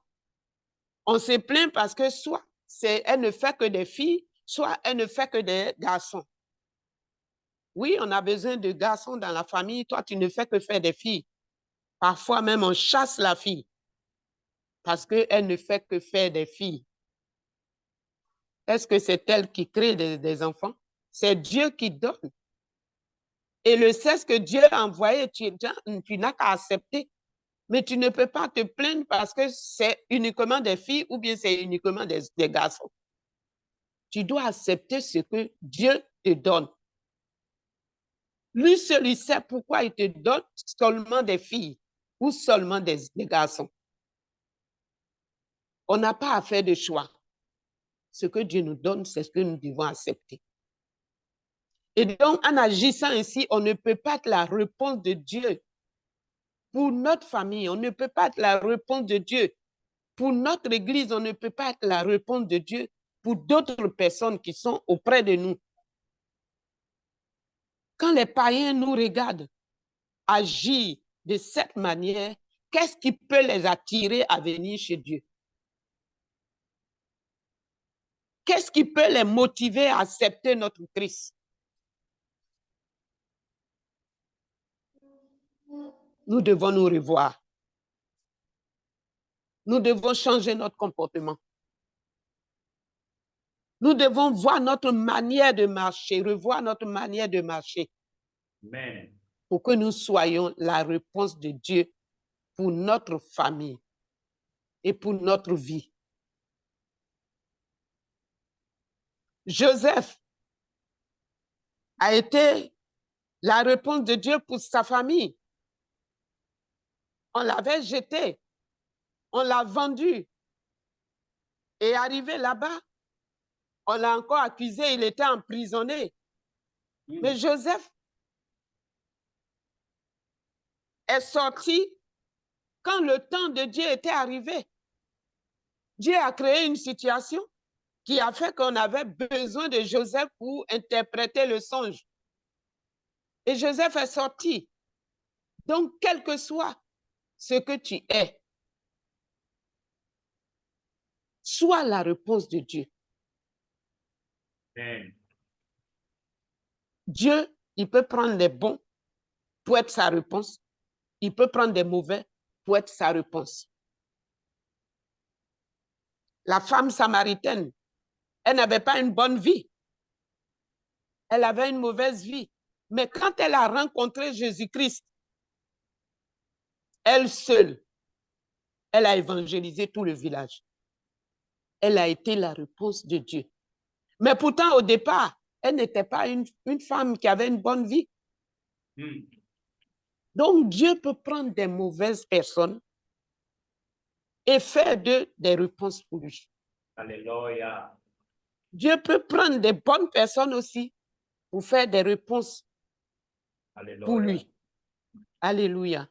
on se plaint parce que soit elle ne fait que des filles, soit elle ne fait que des garçons. Oui, on a besoin de garçons dans la famille. Toi, tu ne fais que faire des filles. Parfois même, on chasse la fille parce qu'elle ne fait que faire des filles. Est-ce que c'est elle qui crée des enfants? C'est Dieu qui donne. Et le cesse que Dieu a envoyé, tu n'as qu'à accepter. Mais tu ne peux pas te plaindre parce que c'est uniquement des filles ou bien c'est uniquement des garçons. Tu dois accepter ce que Dieu te donne. Lui seul, il sait pourquoi il te donne seulement des filles ou seulement des garçons. On n'a pas à faire de choix. Ce que Dieu nous donne, c'est ce que nous devons accepter. Et donc, en agissant ainsi, on ne peut pas être la réponse de Dieu pour notre famille. On ne peut pas être la réponse de Dieu pour notre Église. On ne peut pas être la réponse de Dieu pour d'autres personnes qui sont auprès de nous. Quand les païens nous regardent agir de cette manière, qu'est-ce qui peut les attirer à venir chez Dieu? qu'est-ce qui peut les motiver à accepter notre Christ? Nous devons nous revoir. Nous devons changer notre comportement. Nous devons voir notre manière de marcher, revoir notre manière de marcher. Amen. Pour que nous soyons la réponse de Dieu pour notre famille et pour notre vie. Joseph a été la réponse de Dieu pour sa famille. On l'avait jeté, on l'a vendu. Et arrivé là-bas, on l'a encore accusé, il était emprisonné. Mais Joseph est sorti quand le temps de Dieu était arrivé. Dieu a créé une situation qui a fait qu'on avait besoin de Joseph pour interpréter le songe. Et Joseph est sorti. Donc, quel que soit ce que tu es, sois la réponse de Dieu. Amen. Dieu, il peut prendre les bons pour être sa réponse. Il peut prendre des mauvais pour être sa réponse. La femme samaritaine, elle n'avait pas une bonne vie. Elle avait une mauvaise vie. Mais quand elle a rencontré Jésus-Christ, elle seule, elle a évangélisé tout le village. Elle a été la réponse de Dieu. Mais pourtant, au départ, elle n'était pas une femme qui avait une bonne vie. Donc, Dieu peut prendre des mauvaises personnes et faire d'eux des réponses pour lui. Alléluia. Dieu peut prendre des bonnes personnes aussi pour faire des réponses pour lui. Alléluia.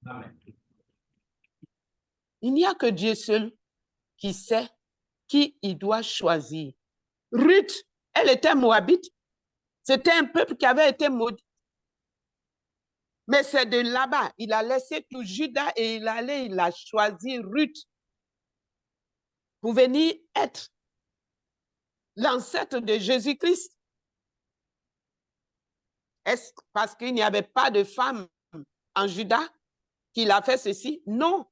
Amen. Il n'y a que Dieu seul qui sait qui il doit choisir. Ruth, elle était moabite. C'était un peuple qui avait été maudit. Mais c'est de là-bas, il a laissé tout Juda et il a choisi Ruth pour venir être l'ancêtre de Jésus-Christ. Est-ce parce qu'il n'y avait pas de femme en Juda qu'il a fait ceci? Non.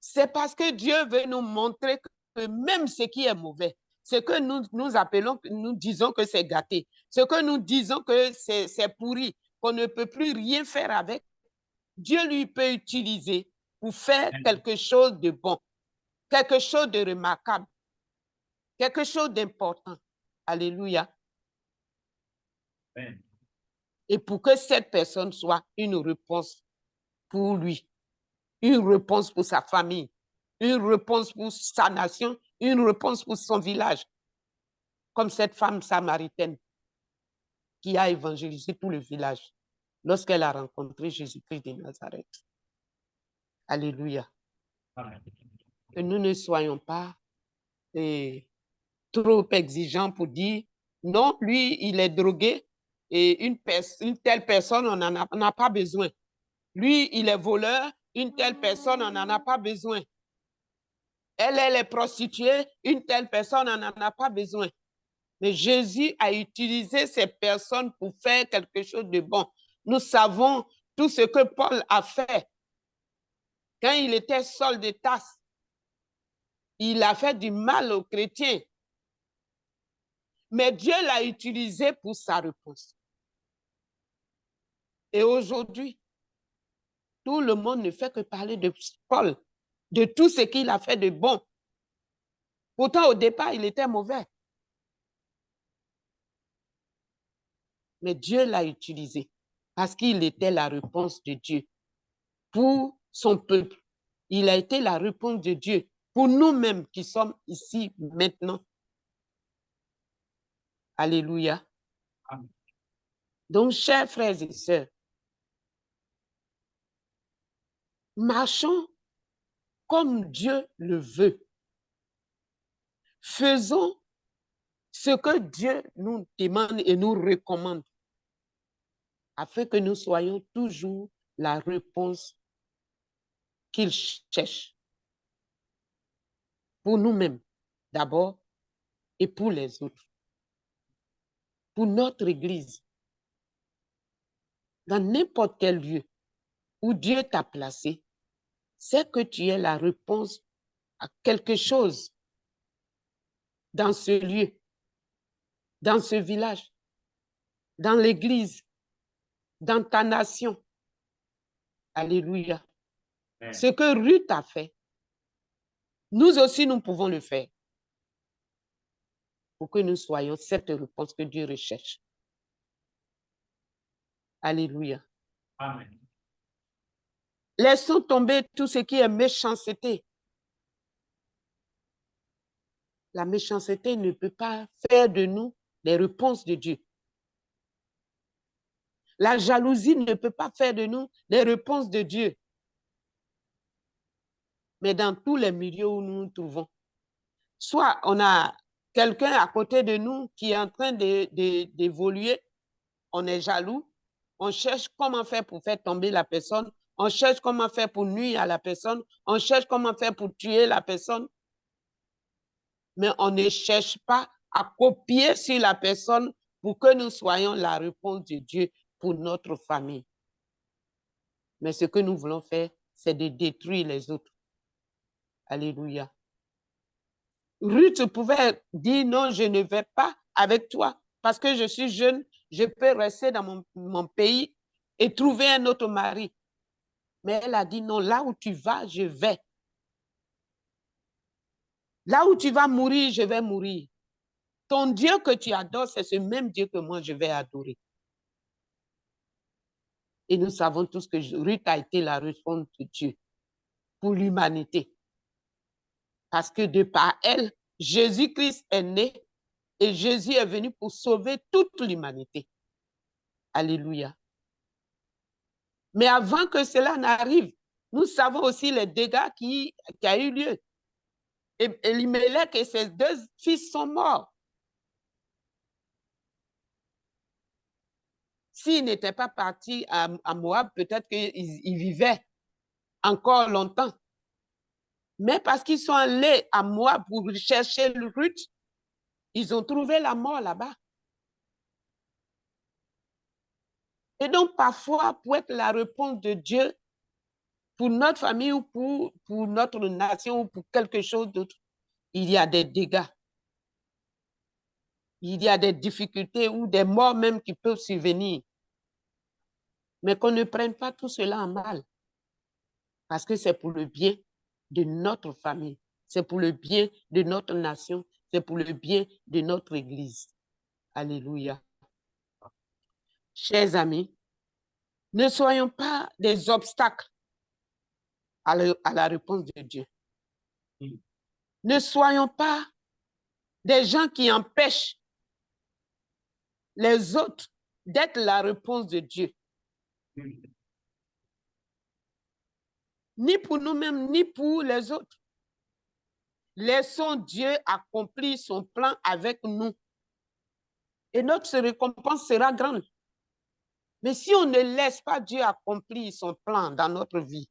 C'est parce que Dieu veut nous montrer que même ce qui est mauvais, ce que nous appelons, nous disons que c'est gâté, ce que nous disons que c'est pourri, qu'on ne peut plus rien faire avec, Dieu lui peut utiliser pour faire quelque chose de bon, quelque chose de remarquable, quelque chose d'important. Alléluia. Amen. Et pour que cette personne soit une réponse pour lui, une réponse pour sa famille, une réponse pour sa nation, une réponse pour son village. Comme cette femme samaritaine qui a évangélisé tout le village lorsqu'elle a rencontré Jésus-Christ de Nazareth. Alléluia. Amen. Que nous ne soyons pas trop exigeants pour dire non, lui, il est drogué et une telle personne, on n'en a pas besoin. Lui, il est voleur, une telle personne, on n'en a pas besoin. Elle est prostituée, une telle personne, on n'en a pas besoin. Mais Jésus a utilisé ces personnes pour faire quelque chose de bon. Nous savons tout ce que Paul a fait. Quand il était Saul de Tarse, il a fait du mal aux chrétiens. Mais Dieu l'a utilisé pour sa réponse. Et aujourd'hui, tout le monde ne fait que parler de Paul, de tout ce qu'il a fait de bon. Pourtant, au départ, il était mauvais. Mais Dieu l'a utilisé parce qu'il était la réponse de Dieu pour son peuple. Il a été la réponse de Dieu pour nous-mêmes qui sommes ici maintenant. Alléluia. Amen. Donc, chers frères et sœurs, marchons comme Dieu le veut. Faisons ce que Dieu nous demande et nous recommande afin que nous soyons toujours la réponse qu'il cherche. Pour nous-mêmes, d'abord, et pour les autres, pour notre Église, dans n'importe quel lieu où Dieu t'a placé, c'est que tu es la réponse à quelque chose dans ce lieu, dans ce village, dans l'Église, dans ta nation. Alléluia. Amen. Ce que Ruth a fait, nous aussi, nous pouvons le faire pour que nous soyons cette réponse que Dieu recherche. Alléluia. Amen. Laissons tomber tout ce qui est méchanceté. La méchanceté ne peut pas faire de nous les réponses de Dieu. La jalousie ne peut pas faire de nous les réponses de Dieu. Mais dans tous les milieux où nous nous trouvons, soit on a quelqu'un à côté de nous qui est en train d'évoluer, on est jaloux, on cherche comment faire pour faire tomber la personne, on cherche comment faire pour nuire à la personne, on cherche comment faire pour tuer la personne, mais on ne cherche pas à copier sur la personne pour que nous soyons la réponse de Dieu pour notre famille. Mais ce que nous voulons faire, c'est de détruire les autres. Alléluia. Ruth pouvait dire non, je ne vais pas avec toi parce que je suis jeune, je peux rester dans mon pays et trouver un autre mari. Mais elle a dit non, là où tu vas, je vais. Là où tu vas mourir, je vais mourir. Ton Dieu que tu adores, c'est ce même Dieu que moi, je vais adorer. Et nous savons tous que Ruth a été la réponse de Dieu pour l'humanité. Parce que de par elle, Jésus-Christ est né et Jésus est venu pour sauver toute l'humanité. Alléluia. Mais avant que cela n'arrive, nous savons aussi les dégâts qui ont eu lieu. Et Elimelech et ses 2 fils sont morts. S'ils n'étaient pas partis à Moab, peut-être qu'ils vivaient encore longtemps. Mais parce qu'ils sont allés à Moab pour chercher le Ruth, ils ont trouvé la mort là-bas. Et donc, parfois, pour être la réponse de Dieu pour notre famille ou pour notre nation ou pour quelque chose d'autre, il y a des dégâts. Il y a des difficultés ou des morts même qui peuvent survenir. Mais qu'on ne prenne pas tout cela en mal. Parce que c'est pour le bien de notre famille. C'est pour le bien de notre nation. C'est pour le bien de notre Église. Alléluia. Chers amis, ne soyons pas des obstacles à la réponse de Dieu. Ne soyons pas des gens qui empêchent les autres d'être la réponse de Dieu. Ni pour nous-mêmes, ni pour les autres. Laissons Dieu accomplir son plan avec nous. Et notre récompense sera grande. Mais si on ne laisse pas Dieu accomplir son plan dans notre vie,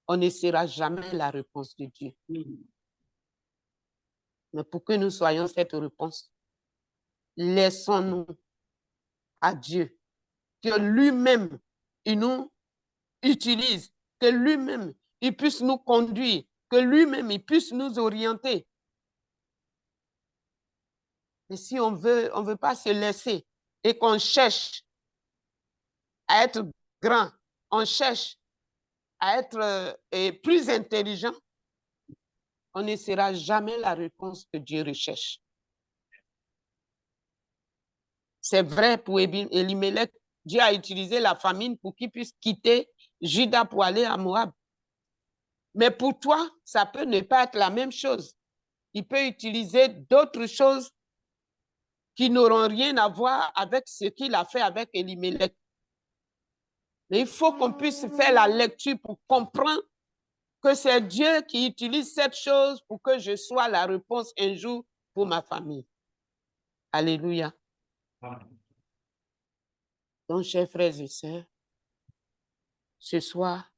on ne sera jamais la réponse de Dieu. Mais pour que nous soyons cette réponse, laissons-nous à Dieu, que lui-même, il nous utilise, que lui-même, il puisse nous conduire, que lui-même, il puisse nous orienter. Mais si on veut pas se laisser et qu'on cherche à être grand, on cherche à être plus intelligent, on ne sera jamais la réponse que Dieu recherche. C'est vrai pour Elimelech, Dieu a utilisé la famine pour qu'il puisse quitter Juda pour aller à Moab. Mais pour toi, ça peut ne pas être la même chose. Il peut utiliser d'autres choses qui n'auront rien à voir avec ce qu'il a fait avec Elimelech. Mais il faut qu'on puisse faire la lecture pour comprendre que c'est Dieu qui utilise cette chose pour que je sois la réponse un jour pour ma famille. Alléluia. Donc, chers frères et sœurs, ce soir,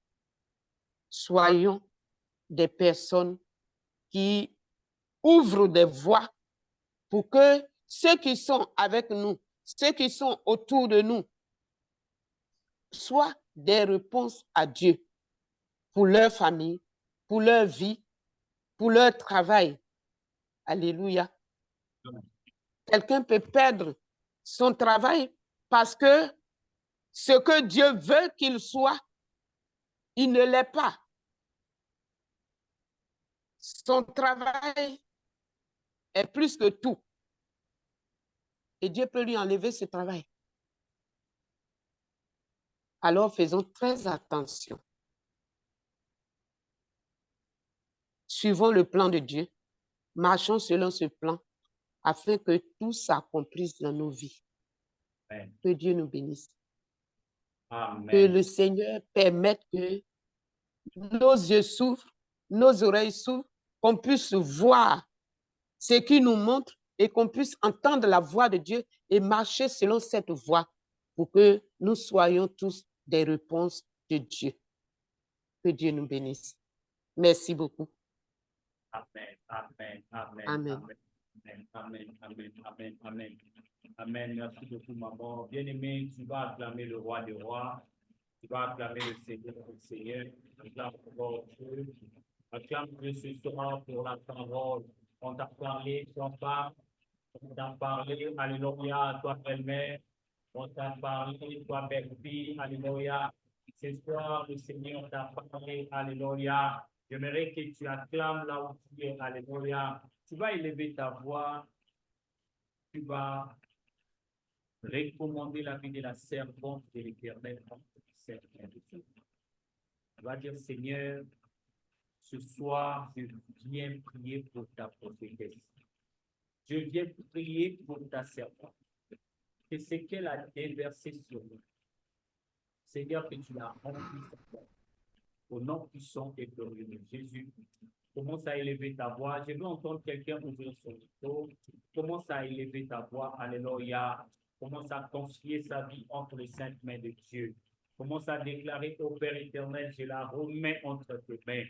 soyons des personnes qui ouvrent des voies pour que ceux qui sont avec nous, ceux qui sont autour de nous, soient des réponses à Dieu pour leur famille, pour leur vie, pour leur travail. Alléluia. Quelqu'un peut perdre son travail parce que ce que Dieu veut qu'il soit, il ne l'est pas. Son travail est plus que tout. Et Dieu peut lui enlever ce travail. Alors faisons très attention. Suivons le plan de Dieu. Marchons selon ce plan afin que tout s'accomplisse dans nos vies. Amen. Que Dieu nous bénisse. Amen. Que le Seigneur permette que nos yeux s'ouvrent, nos oreilles s'ouvrent, qu'on puisse voir ce qu'il nous montre et qu'on puisse entendre la voix de Dieu et marcher selon cette voie pour que nous soyons tous des réponses de Dieu. Que Dieu nous bénisse. Merci beaucoup. Amen. Amen. Amen. Amen. Amen. Amen. Amen. Amen. Amen. Amen. Merci beaucoup, maman. Bien-aimé, tu vas acclamer le roi des rois. Tu vas acclamer le Seigneur. Acclame encore Dieu. Acclame Dieu ce soir pour la parole. On t'a parlé, ton père. On t'a parlé, alléluia, toi, belle-mère. On t'a parlé, toi, belle-fille, alléluia. Ce soir, le Seigneur t'a parlé, alléluia. J'aimerais que tu acclames là où tu es, alléluia. Tu vas élever ta voix. Tu vas recommander la vie de la servante de l'Éternel. Tu vas dire, Seigneur, ce soir, je viens prier pour ta prophétesse. Je viens prier pour ta servante. Que ce qu'elle a déversé sur nous, Seigneur, que tu l'as rempli au nom puissant et glorieux de Jésus. Commence à élever ta voix. Je veux entendre quelqu'un ouvrir son micro. Commence à élever ta voix. Alléluia. Commence à confier sa vie entre les saintes mains de Dieu. Commence à déclarer au Père éternel, je la remets entre tes mains.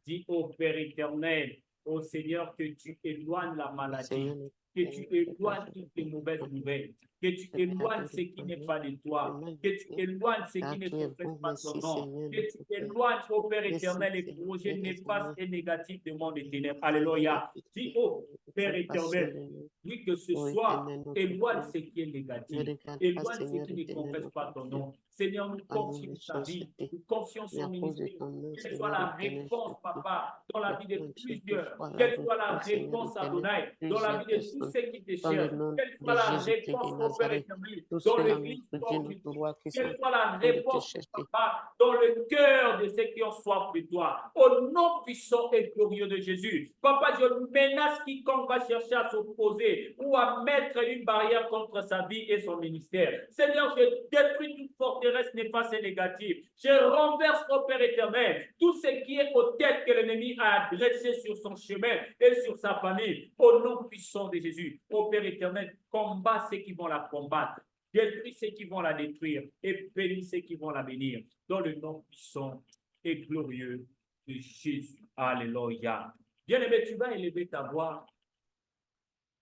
Dis au Père éternel, au Seigneur, que tu éloignes la maladie, que tu éloignes toutes les mauvaises nouvelles, que tu éloignes ce qui n'est pas de toi, que tu éloignes ce qui ne confesse pas ton nom, que tu éloignes, au Père éternel, les projets néfastes et négatifs du monde des ténèbres. Alléluia. Dis au Père éternel, oui, que ce soir, éloigne ce qui est négatif, éloigne ce qui ne confesse pas ton nom. Seigneur, nous confions sa vie, nous confions son ministère. Quelle soit la réponse, papa, dans la vie de plusieurs. Quelle soit la réponse, Adonai, dans la vie de tous ceux qui te cherchent. Quelle soit la réponse, au Père éternel, dans l'église sportive. Quelle soit la réponse, papa, dans le cœur de ceux qui ont soif de toi. Au nom puissant et glorieux de Jésus. Papa, je menace quiconque va chercher à s'opposer ou à mettre une barrière contre sa vie et son ministère. Seigneur, je détruis toute forteresse néfaste et négative. Je renverse, au Père éternel, tout ce qui est aux têtes que l'ennemi a dressé sur son chemin et sur sa famille. Au nom puissant de Jésus, au Père éternel, combat ceux qui vont la combattre. Détruis ceux qui vont la détruire et bénis ceux qui vont la bénir. Dans le nom puissant et glorieux de Jésus. Alléluia. Bien-aimé, tu vas élever ta voix.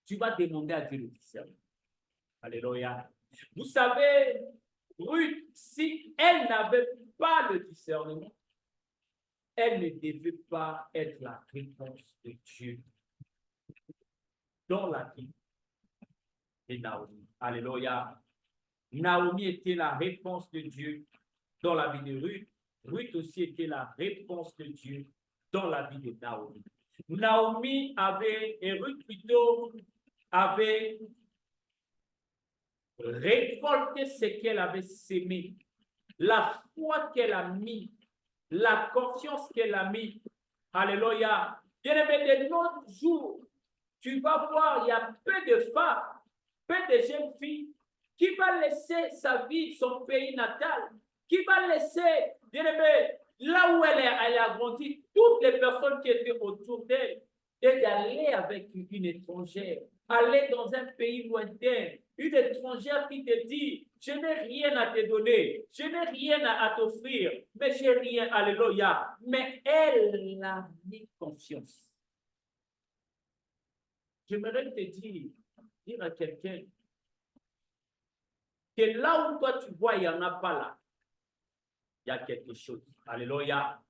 Tu vas demander à Dieu le discernement. Alléluia. Vous savez, Ruth, si elle n'avait pas le discernement, elle ne devait pas être la réponse de Dieu dans la vie de Naomi. Alléluia. Naomi était la réponse de Dieu dans la vie de Ruth. Ruth aussi était la réponse de Dieu dans la vie de Naomi. Naomi avait, et Ruth plutôt, avait récolté ce qu'elle avait sémé. La foi qu'elle a mis, la confiance qu'elle a mis. Alléluia. Bien-aimé, de nos jours, tu vas voir, il y a peu de femmes, peu de jeunes filles qui va laisser sa vie, son pays natal, qui va laisser, bien-aimé, là où elle a grandi, toutes les personnes qui étaient autour d'elle, et d'aller avec une étrangère, aller dans un pays lointain, une étrangère qui te dit, je n'ai rien à te donner, je n'ai rien à t'offrir, mais j'ai rien, alléluia. Mais elle a mis confiance. J'aimerais te dire, dire à quelqu'un que là où toi tu vois, il n'y en a pas là. Il y a quelque chose. Alléluia.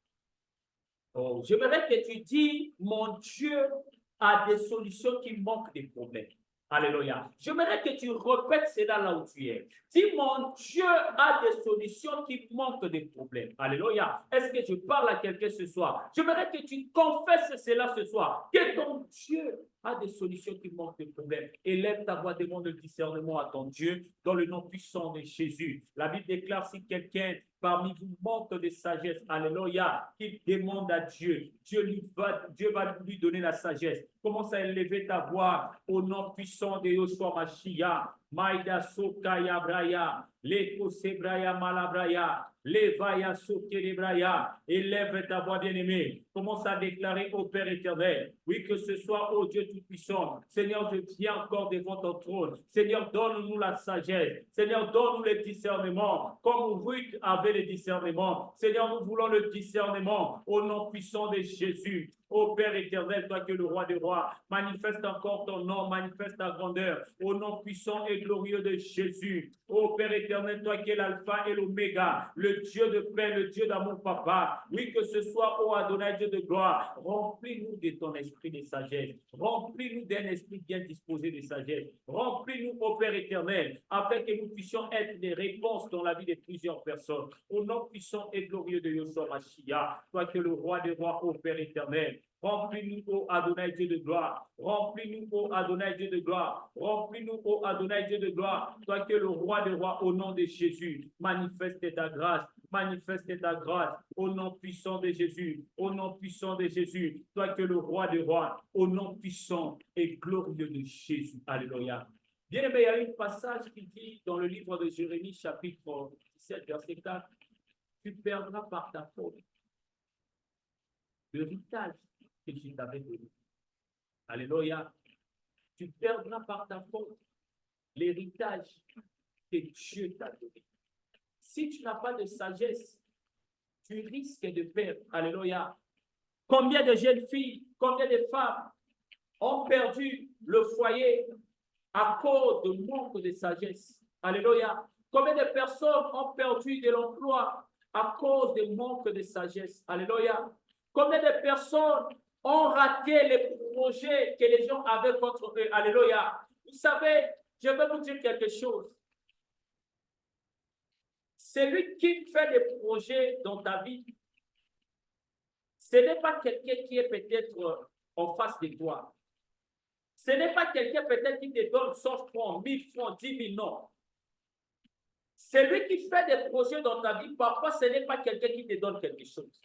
Oh, j'aimerais que tu dis, mon Dieu a des solutions qui manquent des problèmes. Alléluia. J'aimerais que tu répètes cela là où tu es. Dis, mon Dieu a des solutions qui manquent des problèmes. Alléluia. Est-ce que je parle à quelqu'un ce soir? J'aimerais que tu confesses cela ce soir. Que ton Dieu a des solutions qui manquent des problèmes. Élève ta voix, demande le discernement à ton Dieu dans le nom puissant de Jésus. La Bible déclare si quelqu'un parmi vous manque de sagesse, alléluia, qu'il demande à Dieu. Dieu va lui donner la sagesse. Commence à élever ta voix au nom puissant de Yoshua Mashiach. Maïda Sokaya Braya, Leko Sebraya Malabraya, Levaya Sokerebraya. Élève ta voix bien-aimée. Commence à déclarer au Père éternel. Oui, que ce soit au Dieu Tout-Puissant. Seigneur, je viens encore devant ton trône. Seigneur, donne-nous la sagesse. Seigneur, donne-nous le discernement. Comme Ruth avait le discernement. Seigneur, nous voulons le discernement au nom puissant de Jésus. Ô Père éternel, toi que le roi des rois, manifeste encore ton nom, manifeste ta grandeur, au nom puissant et glorieux de Jésus. Ô Père éternel, toi qui es l'alpha et l'oméga, le Dieu de paix, le Dieu d'amour, papa. Oui, que ce soit, ô Adonai, Dieu de gloire, remplis-nous de ton esprit de sagesse, remplis-nous d'un esprit bien disposé de sagesse, remplis-nous, ô Père éternel, afin que nous puissions être des réponses dans la vie de plusieurs personnes. Au nom puissant et glorieux de Yoshua Mashiach, toi que le roi des rois, ô Père éternel, remplis-nous, ô Adonai, Dieu de gloire. Remplis-nous, ô Adonai, Dieu de gloire. Remplis-nous, ô Adonai, Dieu de gloire. Toi qui es le roi des rois, au nom de Jésus, manifeste ta grâce. Manifeste ta grâce au nom puissant de Jésus. Au nom puissant de Jésus. Toi qui es le roi des rois, au nom puissant et glorieux de Jésus. Alléluia. Bien aimé, il y a un passage qui dit dans le livre de Jérémie, chapitre 17, verset 4, tu perdras par ta faute l'héritage que je t'avais donné. Alléluia. Tu perdras par ta faute l'héritage que Dieu t'a donné. Si tu n'as pas de sagesse, tu risques de perdre. Alléluia. Combien de jeunes filles, combien de femmes ont perdu le foyer à cause de manque de sagesse? Alléluia. Combien de personnes ont perdu de l'emploi à cause de manque de sagesse? Alléluia. Combien de personnes ont raté les projets que les gens avaient contre eux? Alléluia. Vous savez, je vais vous dire quelque chose. Celui qui fait des projets dans ta vie, ce n'est pas quelqu'un qui est peut-être en face de toi. Ce n'est pas quelqu'un peut-être qui te donne 100 francs, 1000 francs, 10 000, non. Celui qui fait des projets dans ta vie, parfois ce n'est pas quelqu'un qui te donne quelque chose.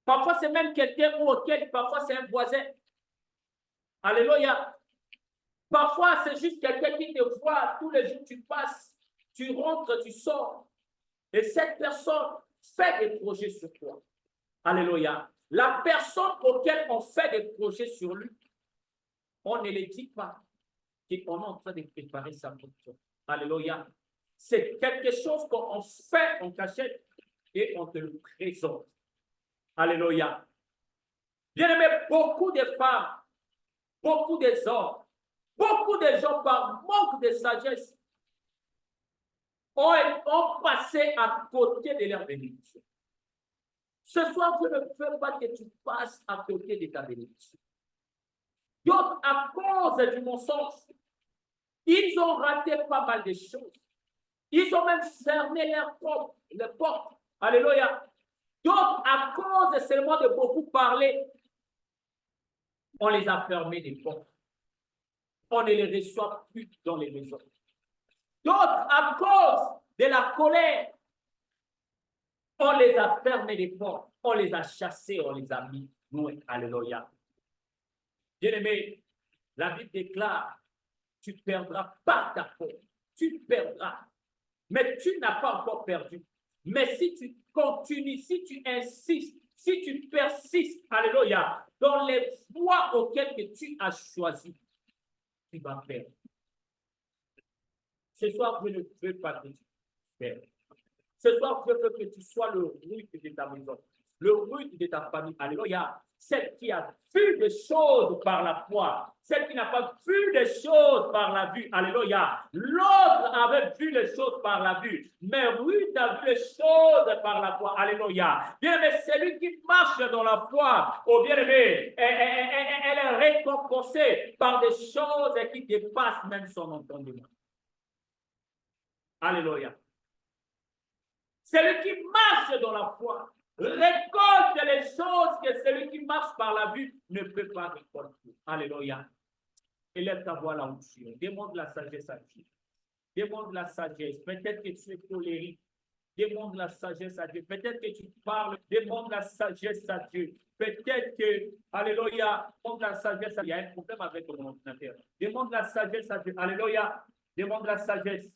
Parfois c'est même quelqu'un auquel, parfois c'est un voisin. Alléluia. Parfois c'est juste quelqu'un qui te voit tous les jours, tu passes, tu rentres, tu sors. Et cette personne fait des projets sur toi. Alléluia. La personne auquel on fait des projets sur lui, on ne le dit pas qu'on est en train de préparer sa fonction. Alléluia. C'est quelque chose qu'on fait en cachette et on te le présente. Alléluia. Bien aimé, beaucoup de femmes, beaucoup des hommes, beaucoup de gens par manque de sagesse ont passé à côté de leur bénédiction. Ce soir, je ne veux pas que tu passes à côté de ta bénédiction. D'autres, à cause du mensonge, ils ont raté pas mal de choses. Ils ont même fermé les portes. Alléluia. D'autres, à cause seulement de beaucoup parler, on les a fermés les portes. On ne les reçoit plus dans les maisons. D'autres, à cause de la colère, on les a fermés les portes. On les a chassés, on les a mis loin. Alléluia. Bien-aimé, la Bible déclare, tu perdras par ta faute. Tu perdras. Mais tu n'as pas encore perdu. Mais si tu continues, si tu insistes, si tu persistes, alléluia, dans les voies auxquelles que tu as choisi, tu vas perdre. Ce soir, je ne veux pas que tu perdes. Ce soir, je veux que tu sois le Ruth de ta maison. le Ruth de ta famille, alléluia, celle qui a vu des choses par la foi, celle qui n'a pas vu des choses par la vue, alléluia. L'autre avait vu les choses par la vue, mais Ruth a vu les choses par la foi, alléluia. Bien-aimé, celui qui marche dans la foi, oh bien-aimé, elle est récompensée par des choses qui dépassent même son entendement. Alléluia. Celui qui marche dans la foi récolte les choses que celui qui marche par la vue ne peut pas récolter. Alléluia. Élève ta voix là où tu es. Demande la sagesse à Dieu. Demande la sagesse. Peut-être que tu es colérique. Demande la sagesse à Dieu. Peut-être que tu parles. Demande la sagesse à Dieu. Peut-être que, alléluia, demande la sagesse à Dieu. Il y a un problème avec ton ordinateur. Demande la sagesse à Dieu. Alléluia. Demande la sagesse.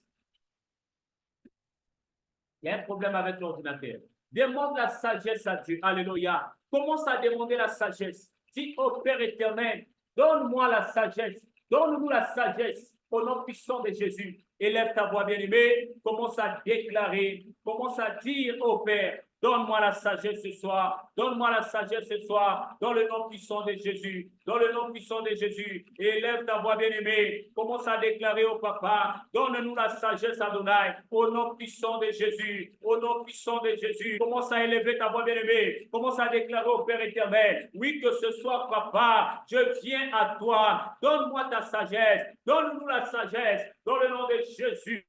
Il y a un problème avec l'ordinateur. Demande la sagesse à Dieu. Alléluia. Commence à demander la sagesse. Dis au Père éternel, donne-moi la sagesse. Donne-nous la sagesse au nom puissant de Jésus. Élève ta voix bien-aimée. Commence à déclarer. Commence à dire au Père, donne-moi la sagesse ce soir. Donne-moi la sagesse ce soir. Dans le nom puissant de Jésus. Dans le nom puissant de Jésus. Élève ta voix bien-aimée. Commence à déclarer au Papa, donne-nous la sagesse Adonai. Au nom puissant de Jésus. Au nom puissant de Jésus. Commence à élever ta voix bien-aimée. Commence à déclarer au Père éternel. Oui, que ce soir, Papa, je viens à toi. Donne-moi ta sagesse. Donne-nous la sagesse. Dans le nom de Jésus.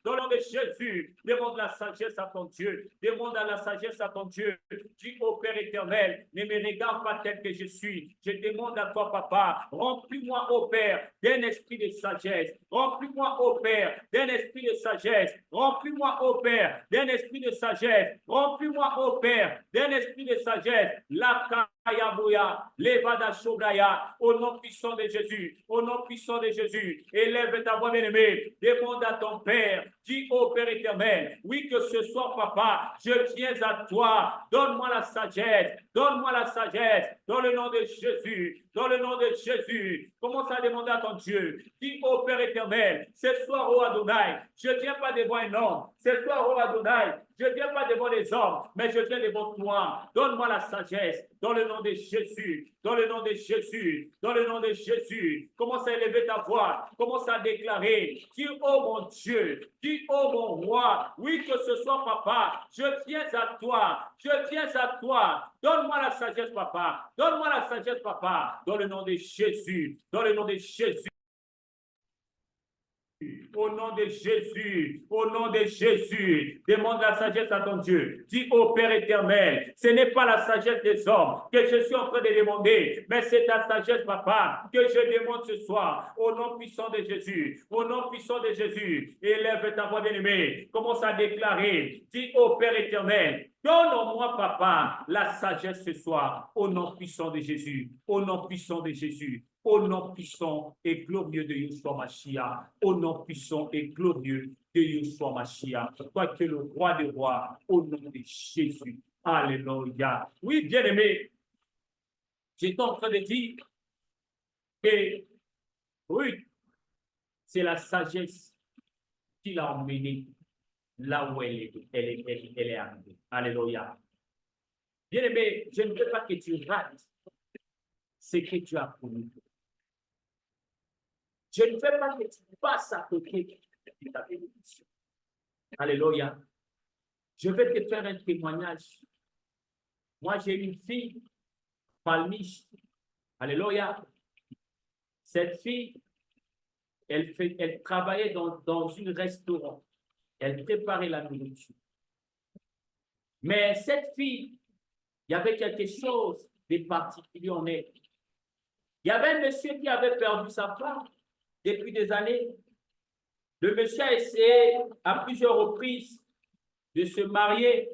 Dans le nom de Jésus, demande la sagesse à ton Dieu. Demande la sagesse à ton Dieu. Dis au Père éternel, ne me regarde pas tel que je suis. Je demande à toi, Papa, remplis-moi, ô Père, d'un esprit de sagesse. Remplis-moi, ô Père, d'un esprit de sagesse. Remplis-moi, ô Père, d'un esprit de sagesse. Remplis-moi, ô Père, d'un esprit de sagesse. La Ayabuya, Levada Shogaya, au nom puissant de Jésus, au nom puissant de Jésus, élève ta voix bien-aimée, demande à ton Père, dis au Père éternel, oui que ce soir, Papa, je viens à toi, donne-moi la sagesse, donne-moi la sagesse, dans le nom de Jésus, dans le nom de Jésus, commence à demander à ton Dieu, dis au Père éternel, ce soir, ô Adonai, je ne viens pas devant un homme, ce soir, ô Adonai, je ne viens pas devant les hommes, mais je viens devant toi, donne-moi la sagesse, dans le nom de Jésus, dans le nom de Jésus, dans le nom de Jésus. Commence à élever ta voix, commence à déclarer, dis, oh mon Dieu, dis, oh mon roi, oui que ce soit, Papa, je viens à toi, je viens à toi, donne-moi la sagesse, Papa, donne-moi la sagesse, Papa, dans le nom de Jésus, dans le nom de Jésus. Au nom de Jésus, au nom de Jésus, demande la sagesse à ton Dieu. Dis au Père éternel, ce n'est pas la sagesse des hommes que je suis en train de demander, mais c'est ta sagesse, Papa, que je demande ce soir. Au nom puissant de Jésus, au nom puissant de Jésus, élève ta voix bien-aimée. Commence à déclarer, dis au Père éternel, donne-moi, Papa, la sagesse ce soir. Au nom puissant de Jésus, au nom puissant de Jésus. Au nom puissant et glorieux de Yeshua Mashiach, au nom puissant et glorieux de Yeshua Mashiach, toi que le roi des rois, au nom de Jésus. Alléluia. Oui, bien-aimé, j'étais en train de dire que oui, c'est la sagesse qui l'a emmené là où elle est arrivée. Alléluia. Bien-aimé, je ne veux pas que tu rates ce que tu as connu. Je ne veux pas que tu passes à côté de ta bénédiction. Alléluia. Je vais te faire un témoignage. Moi, j'ai une fille, Palmiche. Alléluia. Cette fille, elle travaillait dans un restaurant. Elle préparait la nourriture. Mais cette fille, il y avait quelque chose de particulier en elle. Il y avait un monsieur qui avait perdu sa femme depuis des années. Le monsieur a essayé à plusieurs reprises de se marier.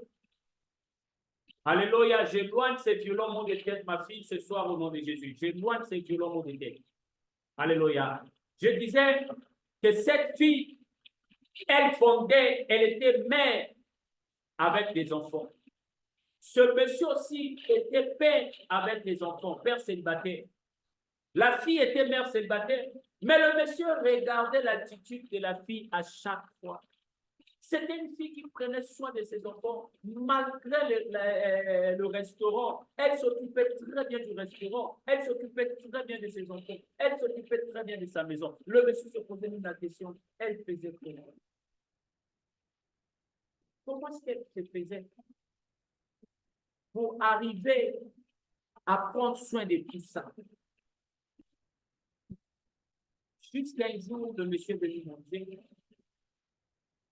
Alléluia, j'éloigne ces violents mots de tête, ma fille, ce soir au nom de Jésus. J'éloigne ces violents mots de tête. Alléluia. Je disais que cette fille, elle était mère avec des enfants. Ce monsieur aussi était père avec des enfants, père célibataire. La fille était mère célibataire, mais le monsieur regardait l'attitude de la fille à chaque fois. C'était une fille qui prenait soin de ses enfants malgré le restaurant. Elle s'occupait très bien du restaurant. Elle s'occupait très bien de ses enfants. Elle s'occupait très bien de sa maison. Le monsieur se posait une question. Elle faisait comment? Comment est-ce qu'elle se faisait pour arriver à prendre soin de tout ça? Jusqu'à un jour, le monsieur de lui montrer.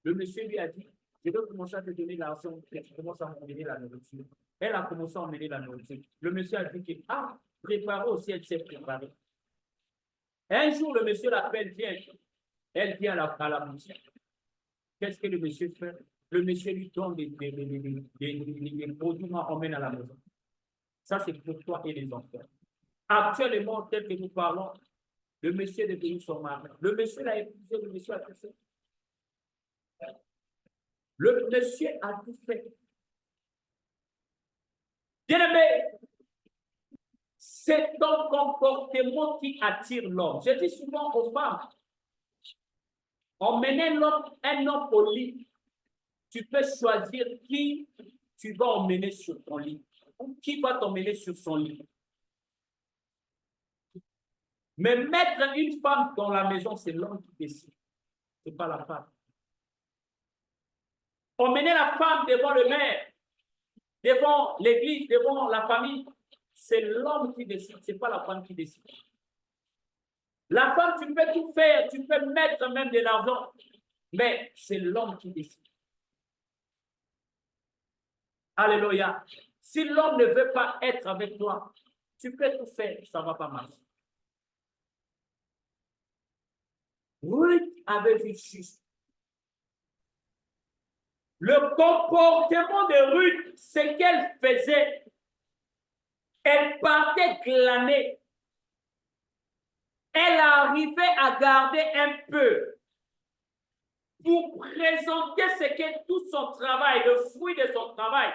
Le monsieur lui a dit, je vais commencer à te donner l'argent, tu commences à emmener la nourriture. Elle a commencé à emmener la nourriture. Le monsieur a dit que, ah, préparer aussi, elle s'est préparée. Un jour, le monsieur l'appelle, viens. Elle vient à la boutique. Qu'est-ce que le monsieur fait? Le monsieur lui donne des produits, emmène à la maison. Ça, c'est pour toi et les enfants. Actuellement, tel que nous parlons, le monsieur est devenu son mari. Le monsieur l'a épousé, le monsieur a tout fait. Le monsieur a tout fait. Bien-aimé, c'est ton comportement qui attire l'homme. Je dis souvent aux femmes, emmener un homme au lit, tu peux choisir qui tu vas emmener sur ton lit ou qui va t'emmener sur son lit. Mais mettre une femme dans la maison, c'est l'homme qui décide, ce n'est pas la femme. Emmener la femme devant le maire, devant l'église, devant la famille, c'est l'homme qui décide, ce n'est pas la femme qui décide. La femme, tu peux tout faire, tu peux mettre même de l'argent, mais c'est l'homme qui décide. Alléluia. Si l'homme ne veut pas être avec toi, tu peux tout faire, ça ne va pas marcher. Ruth avait vu juste. Le comportement de Ruth, ce qu'elle faisait, elle partait glaner. Elle arrivait à garder un peu pour présenter ce qu'est tout son travail, le fruit de son travail,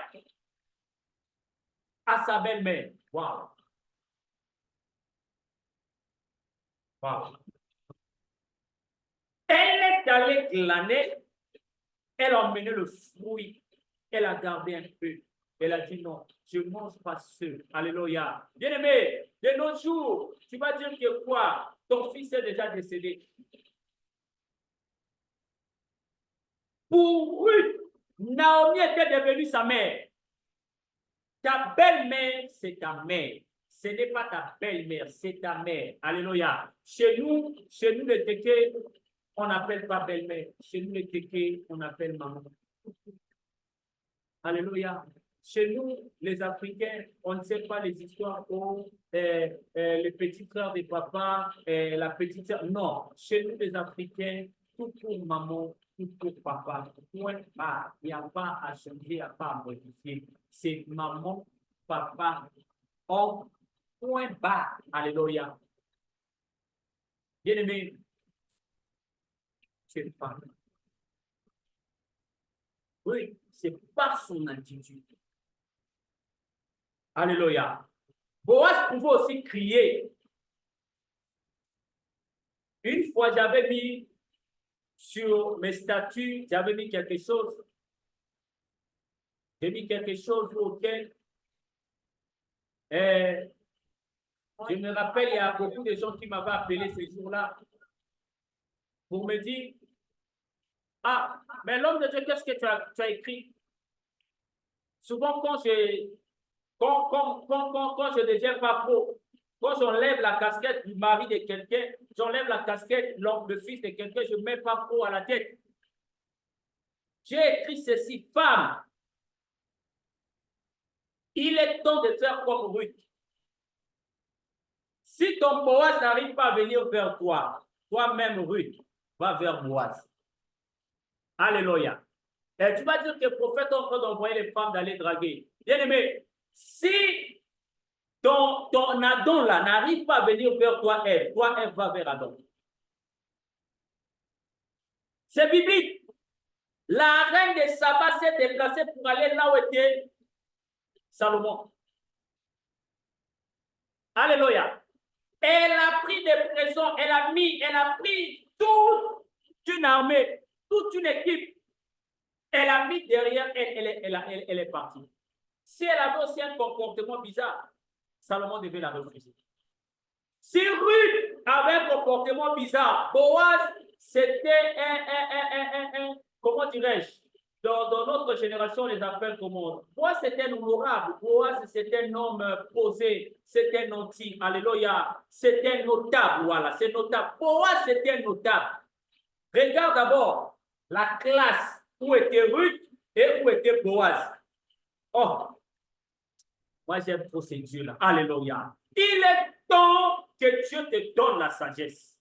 à sa belle-mère. Wow. Wow. Elle est allée glaner, elle a emmené le fruit, elle a gardé un peu. Elle a dit non, je ne mange pas seul. Alléluia. Bien-aimé, de nos jours, tu vas dire que quoi? Ton fils est déjà décédé. Pour Ruth, Naomi était devenue sa mère. Ta belle-mère, c'est ta mère. Ce n'est pas ta belle-mère, c'est ta mère. Alléluia. Chez nous, le Téké, on n'appelle pas belle-mère. Chez nous, le Téké, on appelle maman. Alléluia. Chez nous, les Africains, on ne sait pas les histoires où le petit frère de papa, la petite sœur. Non, chez nous, les Africains, tout pour maman, tout pour papa. Point barre. Il n'y a pas à changer, il n'y a pas à modifier. C'est maman, papa, homme, point barre. Alléluia. Bien-aimé, c'est pas. Oui, c'est pas son attitude. Alléluia. Boaz pouvait aussi crier. Une fois, j'avais mis sur mes statuts, j'avais mis quelque chose. J'ai mis quelque chose auquel je me rappelle, il y a beaucoup de gens qui m'avaient appelé ce jour-là pour me dire, ah, mais l'homme de Dieu, qu'est-ce que tu as écrit? Souvent, quand je ne deviens pas pro, quand j'enlève la casquette du mari de quelqu'un, j'enlève la casquette, le fils de quelqu'un, je ne mets pas pro à la tête. J'ai écrit ceci, femme. Il est temps de faire comme Ruth. Si ton Boaz n'arrive pas à venir vers toi, toi-même, Ruth, va vers Boaz. Alléluia. Et tu vas dire que le prophète est en train d'envoyer les femmes d'aller draguer. Bien-aimé, si ton Adam là n'arrive pas à venir vers toi, Ève va vers Adam. C'est biblique. La reine de Saba s'est déplacée pour aller là où était Salomon. Alléluia. Elle a pris des présents, elle a pris toute une armée, toute une équipe Elle a mis derrière elle, elle est partie. Si elle avait aussi un comportement bizarre, Salomon devait la refuser. Si Ruth avait un comportement bizarre, Boaz, c'était comment dirais-je, dans notre génération, on les appelle comment? Boaz, c'était un honorable. Boaz, c'était un homme posé. C'était un anti. Alléluia. C'était un notable. Voilà, c'est notable. Boaz, c'était un notable. Regarde d'abord la classe où était Ruth et où était Boaz. Oh, moi j'aime trop ces dieux-là. Alléluia. Il est temps que Dieu te donne la sagesse.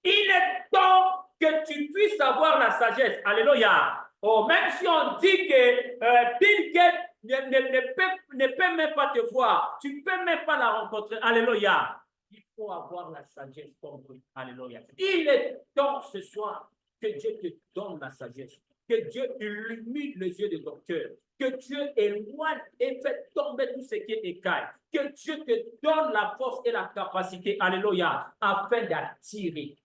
Il est temps que tu puisses avoir la sagesse. Alléluia. Oh, même si on dit que Bill Gates ne peut même pas te voir, tu ne peux même pas la rencontrer. Alléluia. Il faut avoir la sagesse comme lui. Alléluia. Il est temps ce soir que Dieu te donne la sagesse. Que Dieu illumine les yeux de ton cœur. Que Dieu éloigne et fait tomber tout ce qui est écaille. Que Dieu te donne la force et la capacité, alléluia, afin d'attirer.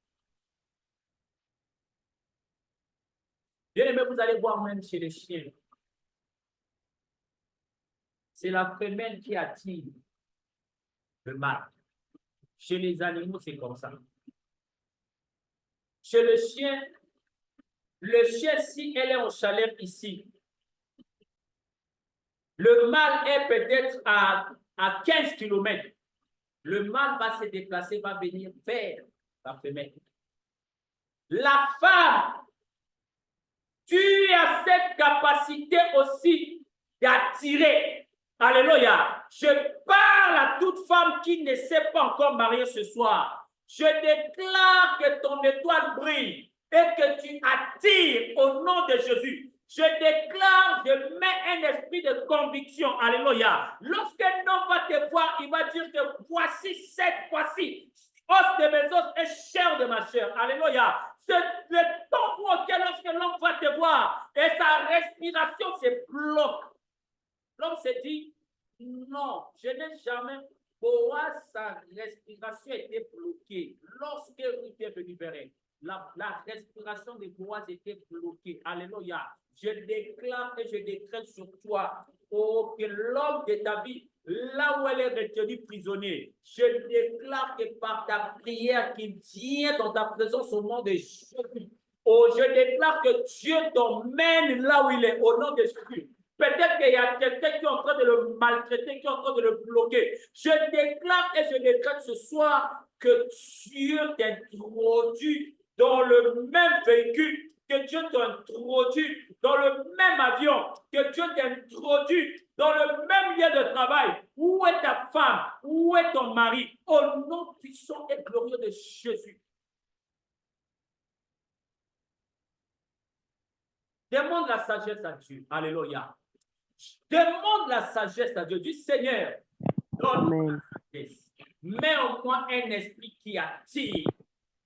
Bien aimé, vous allez voir même chez les chiens. C'est la femelle qui attire le mâle. Chez les animaux, c'est comme ça. Chez le chien, si elle est en chaleur ici, le mâle est peut-être à 15 km. Le mâle va se déplacer, va venir vers la femelle. La femme, tu as cette capacité aussi d'attirer. Alléluia. Je parle à toute femme qui ne s'est pas encore mariée ce soir. Je déclare que ton étoile brille et que tu attires au nom de Jésus. Je déclare, je mets un esprit de conviction. Alléluia. Lorsqu'un homme va te voir, il va dire que voici cette fois-ci. Os de mes os et chair de ma chair. Alléluia. C'est le temps auquel lorsque l'homme va te voir et sa respiration se bloque. L'homme se dit, non, je n'ai jamais. Boaz, sa respiration était bloquée. Lorsque Ruth est venu vers elle, la respiration de Boaz était bloquée. Alléluia. Je déclare et je décrète sur toi, oh, que l'homme de ta vie, là où elle est retenue prisonnier, je déclare que par ta prière qui vient dans ta présence au nom de Jésus, oh, je déclare que Dieu t'emmène là où il est, au nom de Jésus. Peut-être qu'il y a quelqu'un qui est en train de le maltraiter, qui est en train de le bloquer. Je déclare et je décrète ce soir que Dieu t'introduit dans le même véhicule, que Dieu t'introduit dans le même avion, que Dieu t'introduit dans le même lieu de travail. Où est ta femme? Où est ton mari? Au nom puissant et glorieux de Jésus. Demande la sagesse à Dieu. Alléluia. Demande la sagesse à Dieu. Du Seigneur, donne-moi la sagesse. Mets en moi un esprit qui attire.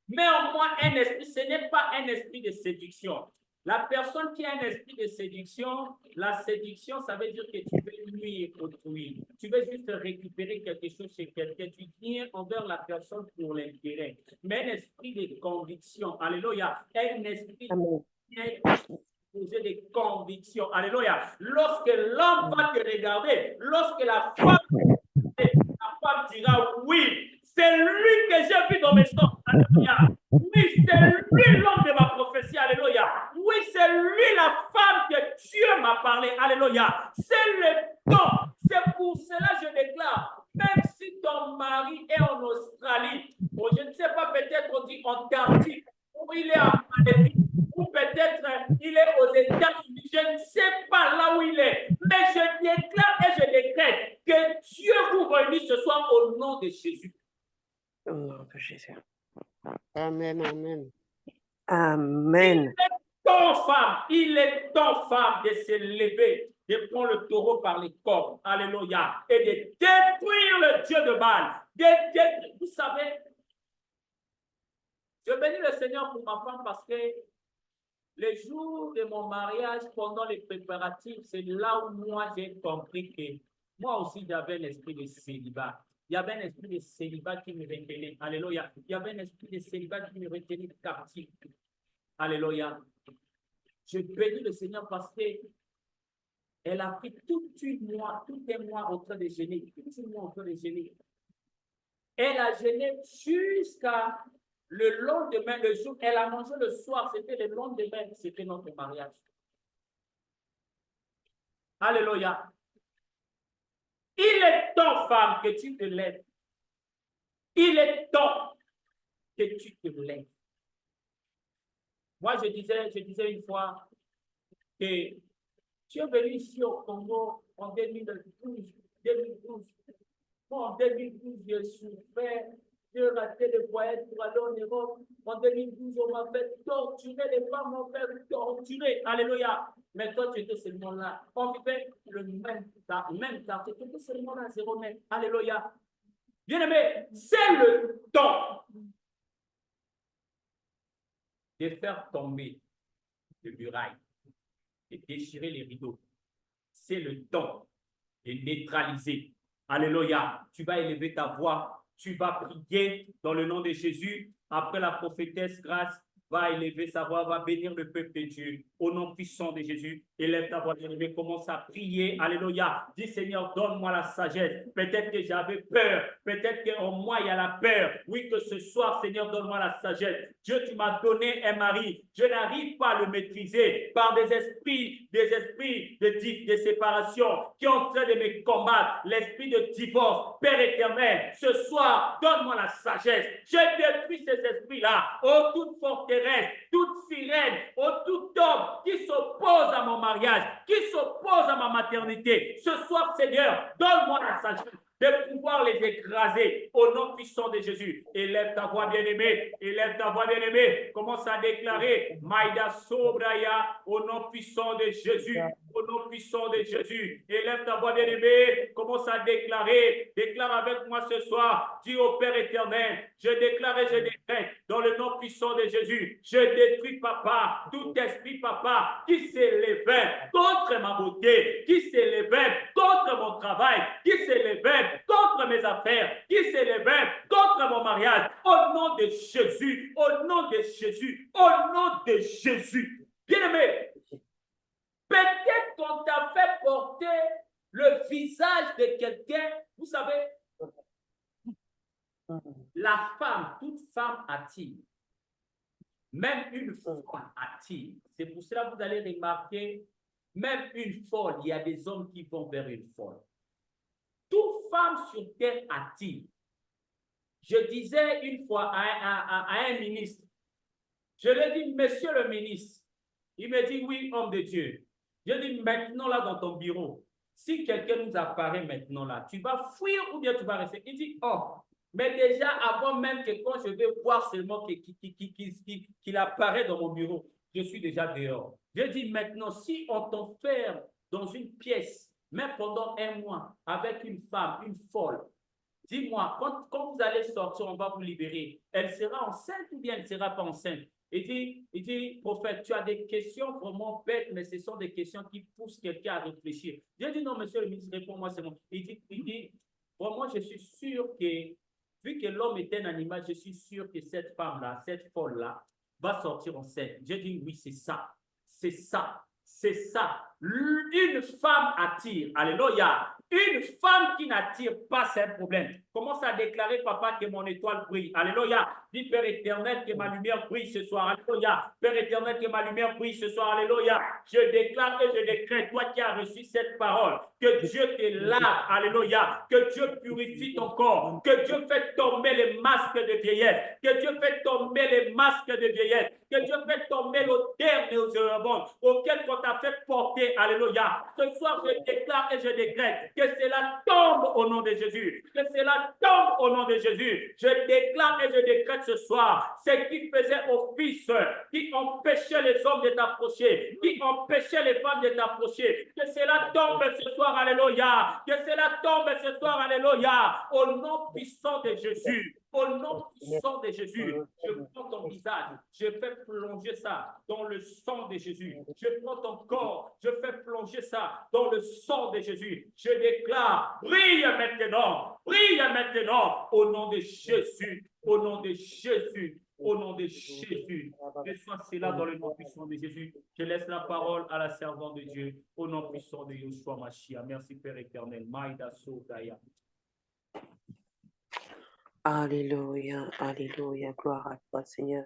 Mets en moi un esprit. Ce n'est pas un esprit de séduction. La personne qui a un esprit de séduction, la séduction, ça veut dire que tu veux nuire autrui. Tu veux juste récupérer quelque chose chez quelqu'un. Tu viens envers la personne pour l'intérêt. Mais un esprit de conviction. Alléluia. Un esprit poser des convictions. Alléluia. Lorsque l'homme va te regarder, lorsque la femme dira oui, c'est lui que j'ai vu dans mes sens. Alléluia. Oui, c'est lui l'homme de ma prophétie. Alléluia. Oui, c'est lui la femme que Dieu m'a parlé. Alléluia. C'est le temps. C'est pour cela que je déclare, même si ton mari est en Australie, ou je ne sais pas, peut-être on dit Antarctique, ou il est en Malaisie, ou peut-être il est aux États-Unis, je ne sais pas là où il est, mais je déclare et je décrète que Dieu vous réunit ce soir au nom de Jésus. Au nom de Jésus. Amen, amen. Amen. Il est temps, femme, de se lever, de prendre le taureau par les cornes, alléluia, et de détruire le Dieu de Baal. Vous savez, je bénis le Seigneur pour ma femme parce que les jours de mon mariage, pendant les préparatifs, c'est là où moi j'ai compris que moi aussi j'avais un esprit de célibat. Il y avait un esprit de célibat qui me retenait. Alléluia. Il y avait un esprit de célibat qui me retenait captif. Alléluia. Je bénis le Seigneur parce qu'elle a pris tout un mois en train de jeûner, Elle a jeûné jusqu'à le lendemain, le jour. Elle a mangé le soir, c'était le lendemain, c'était notre mariage. Alléluia. Il est temps, femme, que tu te lèves. Il est temps que tu te lèves. Moi, je disais une fois que tu es venu ici au Congo en 2012. Moi, en 2012, j'ai souffert, j'ai raté le voyage pour aller en Europe. En 2012, on m'a fait torturer, les femmes m'ont fait torturer. Alléluia. Mais toi, tu étais seulement là. On vivait le même temps. Tu étais seulement là, 0 mètre. Alléluia. Bien-aimé, c'est le temps de faire tomber les murailles, de déchirer les rideaux. C'est le temps de neutraliser. Alléluia. Tu vas élever ta voix. Tu vas prier dans le nom de Jésus. Après, la prophétesse Grâce va élever sa voix, va bénir le peuple de Dieu. Au nom puissant de Jésus, élève ta voix, bien-aimé, commence à prier. Alléluia. Dis, Seigneur, donne-moi la sagesse. Peut-être que j'avais peur. Peut-être qu'en moi, il y a la peur. Oui, que ce soir, Seigneur, donne-moi la sagesse. Dieu, tu m'as donné un mari. Je n'arrive pas à le maîtriser par des esprits de séparation qui sont en train de me combattre. L'esprit de divorce. Père éternel, ce soir, donne-moi la sagesse. Je détruis ces esprits-là. Oh, toute forteresse, toute sirène, oh, tout homme qui s'oppose à mon mariage, qui s'oppose à ma maternité. Ce soir, Seigneur, donne-moi la sagesse de pouvoir les écraser au nom puissant de Jésus. Élève ta voix, bien-aimé. Élève ta voix, bien-aimé. Commence à déclarer Maïda Sobraya au nom puissant de Jésus. Au nom puissant de Jésus. Élève ta voix, bien-aimé. Commence à déclarer. Déclare avec moi ce soir. Dis au Père éternel, je déclare et je décrète dans le nom puissant de Jésus. Je détruis, papa, tout esprit, papa, qui s'élevait contre ma beauté, qui s'élevait contre mon travail, qui s'élevait contre mes affaires, qui s'élevait contre mon mariage. Au nom de Jésus, au nom de Jésus, au nom de Jésus. Bien-aimé, peut-être qu'on t'a fait porter le visage de quelqu'un, vous savez, la femme, toute femme attire. Même une folle attire. C'est pour cela que vous allez remarquer, même une folle, il y a des hommes qui vont vers une folle. Toute femme sur terre attire. Je disais une fois à un ministre, je lui ai dit, monsieur le ministre, il me dit, oui, homme de Dieu. Je dis, maintenant là dans ton bureau, si quelqu'un nous apparaît maintenant là, tu vas fuir ou bien tu vas rester? Il dit, oh, mais déjà avant même que quand je vais voir seulement qu'il apparaît dans mon bureau, je suis déjà dehors. Je dis maintenant, si on t'enferme dans une pièce, même pendant un mois, avec une femme, une folle, dis-moi, quand vous allez sortir, on va vous libérer. Elle sera enceinte ou bien elle ne sera pas enceinte? Il dit, prophète, tu as des questions vraiment bêtes, mais ce sont des questions qui poussent quelqu'un à réfléchir. J'ai dit, non, monsieur le ministre, réponds-moi, c'est bon. Il dit, vraiment, je suis sûr que, vu que l'homme est un animal, je suis sûr que cette femme-là, cette folle-là, va sortir enceinte. J'ai dit, oui, c'est ça. C'est ça. C'est ça. Une femme attire. Alléluia. Une femme qui n'attire pas, c'est un problème. Commence à déclarer, papa, que mon étoile brille. Alléluia. Dis, Père éternel, que ma lumière brille ce soir. Alléluia. Père éternel, que ma lumière brille ce soir. Alléluia. Je déclare et je décrète, toi qui as reçu cette parole, que Dieu te lave. Alléluia. Que Dieu purifie ton corps. Que Dieu fait tomber les masques de vieillesse. Que Dieu fait tomber les masques de vieillesse. Que Dieu fait tomber l'odeur nauséabonde auquel on t'a fait porter. Alléluia. Ce soir, je déclare et je décrète que cela tombe au nom de Jésus. Que cela tombe au nom de Jésus. Je déclare et je décrète ce soir ce qui faisait office, qui empêchait les hommes de t'approcher, qui empêchait les femmes de t'approcher. Que cela tombe ce soir. Alléluia. Que cela tombe ce soir. Alléluia. Au nom puissant de Jésus. Au nom puissant de Jésus, je prends ton visage, je fais plonger ça dans le sang de Jésus. Je prends ton corps, je fais plonger ça dans le sang de Jésus. Je déclare, brille maintenant, au nom de Jésus, au nom de Jésus, Au nom de Jésus, que soit cela dans le nom puissant de Jésus. Je laisse la parole à la servante de Dieu. Au nom puissant de Yeshua Mashiach. Merci Père éternel. Maïda Sodaya. Alléluia, alléluia, gloire à toi, Seigneur.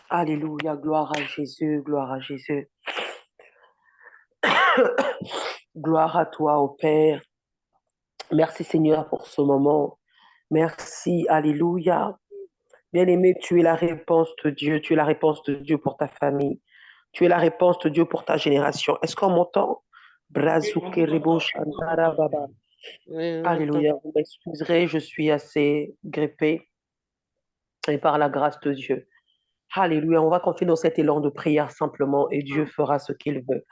Alléluia, gloire à Jésus, gloire à Jésus. Gloire à toi, ô Père. Merci, Seigneur, pour ce moment. Merci, alléluia. Bien-aimé, tu es la réponse de Dieu, tu es la réponse de Dieu pour ta famille. Tu es la réponse de Dieu pour ta génération. Est-ce qu'on m'entend? Alléluia, vous m'excuserez, je suis assez grippé et par la grâce de Dieu. Alléluia, on va confier dans cet élan de prière simplement et Dieu fera ce qu'il veut.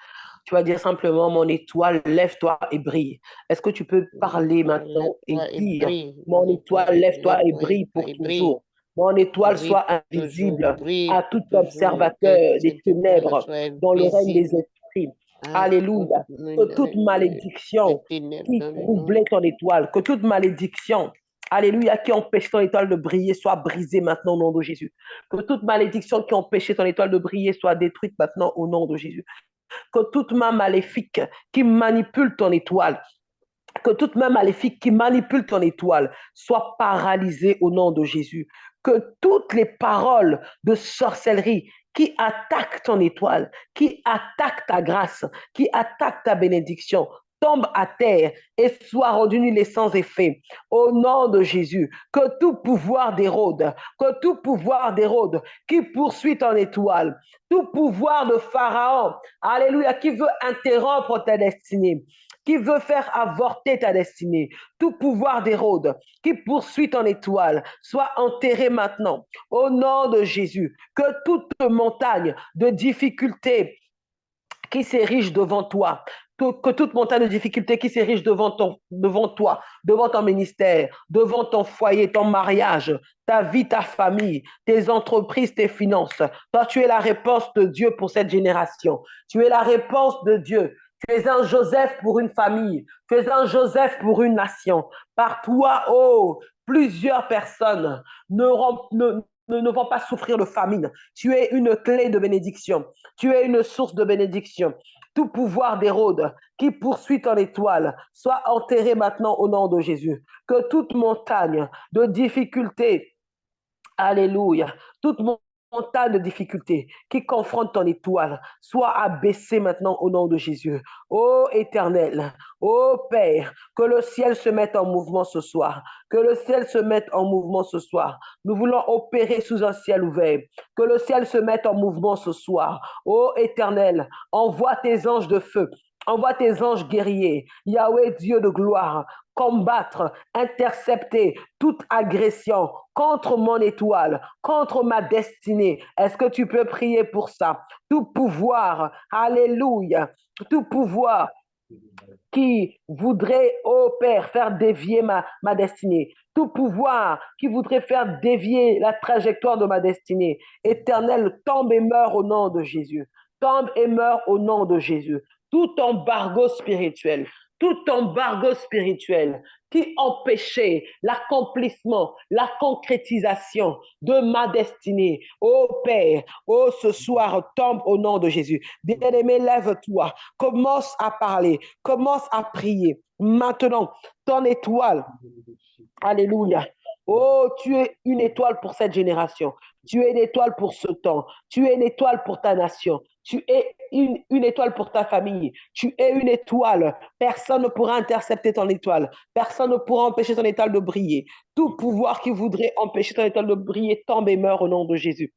Tu vas dire simplement, mon étoile, lève-toi et brille. Est-ce que tu peux parler maintenant et dire, mon étoile, lève-toi et brille pour toujours. Mon étoile soit invisible à tout observateur des ténèbres dans le règne des esprits. Alléluia. Que toute malédiction qui troublait ton étoile, que toute malédiction, alléluia, qui empêche ton étoile de briller soit brisée maintenant au nom de Jésus. Que toute malédiction qui empêchait ton étoile de briller soit détruite maintenant au nom de Jésus. Que toute main maléfique qui manipule ton étoile, que toute main maléfique qui manipule ton étoile soit paralysée au nom de Jésus. Que toutes les paroles de sorcellerie qui attaquent ton étoile, qui attaquent ta grâce, qui attaquent ta bénédiction, tombe à terre et soit rendu nul et sans effet. Au nom de Jésus, que tout pouvoir d'Hérode, qui poursuit ton étoile, tout pouvoir de Pharaon, alléluia, qui veut interrompre ta destinée, qui veut faire avorter ta destinée, tout pouvoir d'Hérode qui poursuit ton étoile, soit enterré maintenant. Au nom de Jésus, que toute montagne de difficultés qui s'érige devant toi, que toute montagne de difficultés qui s'érige devant toi, devant ton ministère, devant ton foyer, ton mariage, ta vie, ta famille, tes entreprises, tes finances. Toi, tu es la réponse de Dieu pour cette génération. Tu es la réponse de Dieu. Tu es un Joseph pour une famille. Tu es un Joseph pour une nation. Par toi, oh, plusieurs personnes ne vont pas souffrir de famine. Tu es une clé de bénédiction. Tu es une source de bénédiction. Tout pouvoir d'Hérode qui poursuit ton étoile soit enterré maintenant au nom de Jésus. Que toute montagne de difficulté, alléluia, toute montagne de difficultés qui confronte ton étoile soit abaissée maintenant au nom de Jésus. Ô Éternel, ô Père, que le ciel se mette en mouvement ce soir. Que le ciel se mette en mouvement ce soir. Nous voulons opérer sous un ciel ouvert. Que le ciel se mette en mouvement ce soir. Ô Éternel, envoie tes anges de feu. Envoie tes anges guerriers. Yahweh, Dieu de gloire, combattre, intercepter toute agression contre mon étoile, contre ma destinée. Est-ce que tu peux prier pour ça? Tout pouvoir, alléluia, tout pouvoir qui voudrait, ô Père, faire dévier ma destinée, tout pouvoir qui voudrait faire dévier la trajectoire de ma destinée, Éternel, tombe et meurt au nom de Jésus. Tombe et meurt au nom de Jésus. Tout embargo spirituel qui empêchait l'accomplissement, la concrétisation de ma destinée. Oh Père, oh ce soir, tombe au nom de Jésus. Bien-aimé, lève-toi, commence à parler, commence à prier. Maintenant, ton étoile, alléluia. Oh, tu es une étoile pour cette génération. Tu es une étoile pour ce temps. Tu es une étoile pour ta nation. Tu es une étoile pour ta famille. Tu es une étoile. Personne ne pourra intercepter ton étoile. Personne ne pourra empêcher ton étoile de briller. Tout pouvoir qui voudrait empêcher ton étoile de briller tombe et meurt au nom de Jésus.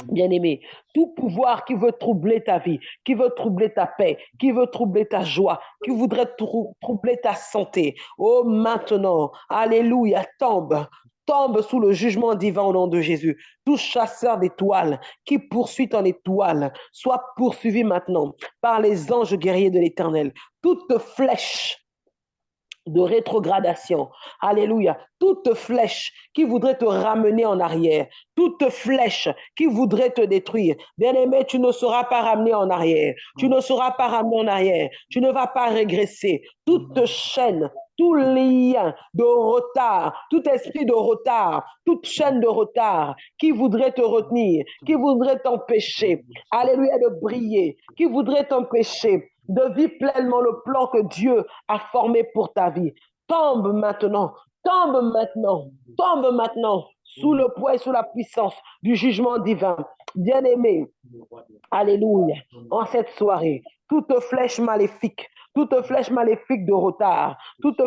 Bien-aimé, tout pouvoir qui veut troubler ta vie, qui veut troubler ta paix, qui veut troubler ta joie, qui voudrait troubler ta santé, oh maintenant, alléluia, tombe sous le jugement divin au nom de Jésus. Tout chasseur d'étoiles qui poursuit ton étoile soit poursuivi maintenant par les anges guerriers de l'Éternel. Toute flèche de rétrogradation, alléluia, toute flèche qui voudrait te ramener en arrière, toute flèche qui voudrait te détruire, bien-aimé, tu ne seras pas ramené en arrière, tu ne seras pas ramené en arrière, tu ne vas pas régresser, toute chaîne tout lien de retard, tout esprit de retard, toute chaîne de retard qui voudrait te retenir, qui voudrait t'empêcher, alléluia, de briller, qui voudrait t'empêcher de vivre pleinement le plan que Dieu a formé pour ta vie. Tombe maintenant, tombe maintenant, tombe maintenant sous le poids et sous la puissance du jugement divin. Bien-aimé, alléluia, en cette soirée, toute flèche maléfique de retard, toute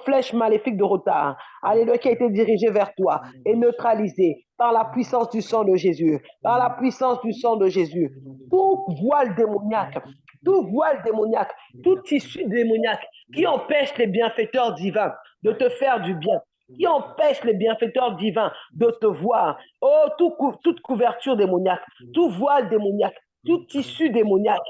flèche maléfique de retard, alléluia, qui a été dirigée vers toi et neutralisée par la puissance du sang de Jésus, par la puissance du sang de Jésus. Tout voile démoniaque, tout tissu démoniaque qui empêche les bienfaiteurs divins de te faire du bien, qui empêche les bienfaiteurs divins de te voir. Oh, toute couverture démoniaque, tout voile démoniaque, tout tissu démoniaque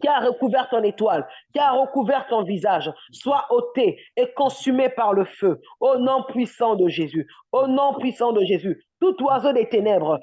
qui a recouvert ton étoile, qui a recouvert ton visage, soit ôté et consumé par le feu, au nom puissant de Jésus, au nom puissant de Jésus. Tout oiseau des ténèbres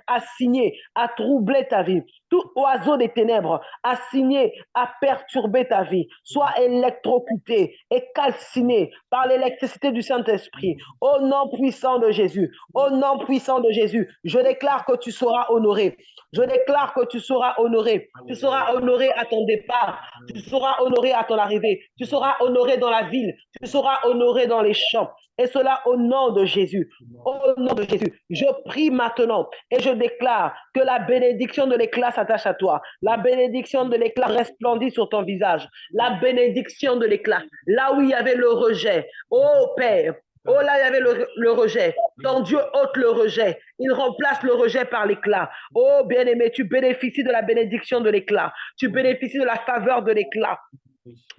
assigné à troubler ta vie, tout oiseau des ténèbres assigné à perturber ta vie, soit électrocuté et calciné par l'électricité du Saint-Esprit, au nom puissant de Jésus, au nom puissant de Jésus. Je déclare que tu seras honoré. Je déclare que tu seras honoré. Tu seras honoré à ton départ. Tu seras honoré à ton arrivée. Tu seras honoré dans la ville. Tu seras honoré dans les champs. Et cela au nom de Jésus. Au nom de Jésus. Je prie maintenant et je déclare que la bénédiction de l'éclat s'attache à toi. La bénédiction de l'éclat resplendit sur ton visage. La bénédiction de l'éclat. Là où il y avait le rejet. Oh Père. Oh là, il y avait le rejet. Ton Dieu ôte le rejet. Il remplace le rejet par l'éclat. Oh bien-aimé, tu bénéficies de la bénédiction de l'éclat. Tu bénéficies de la faveur de l'éclat.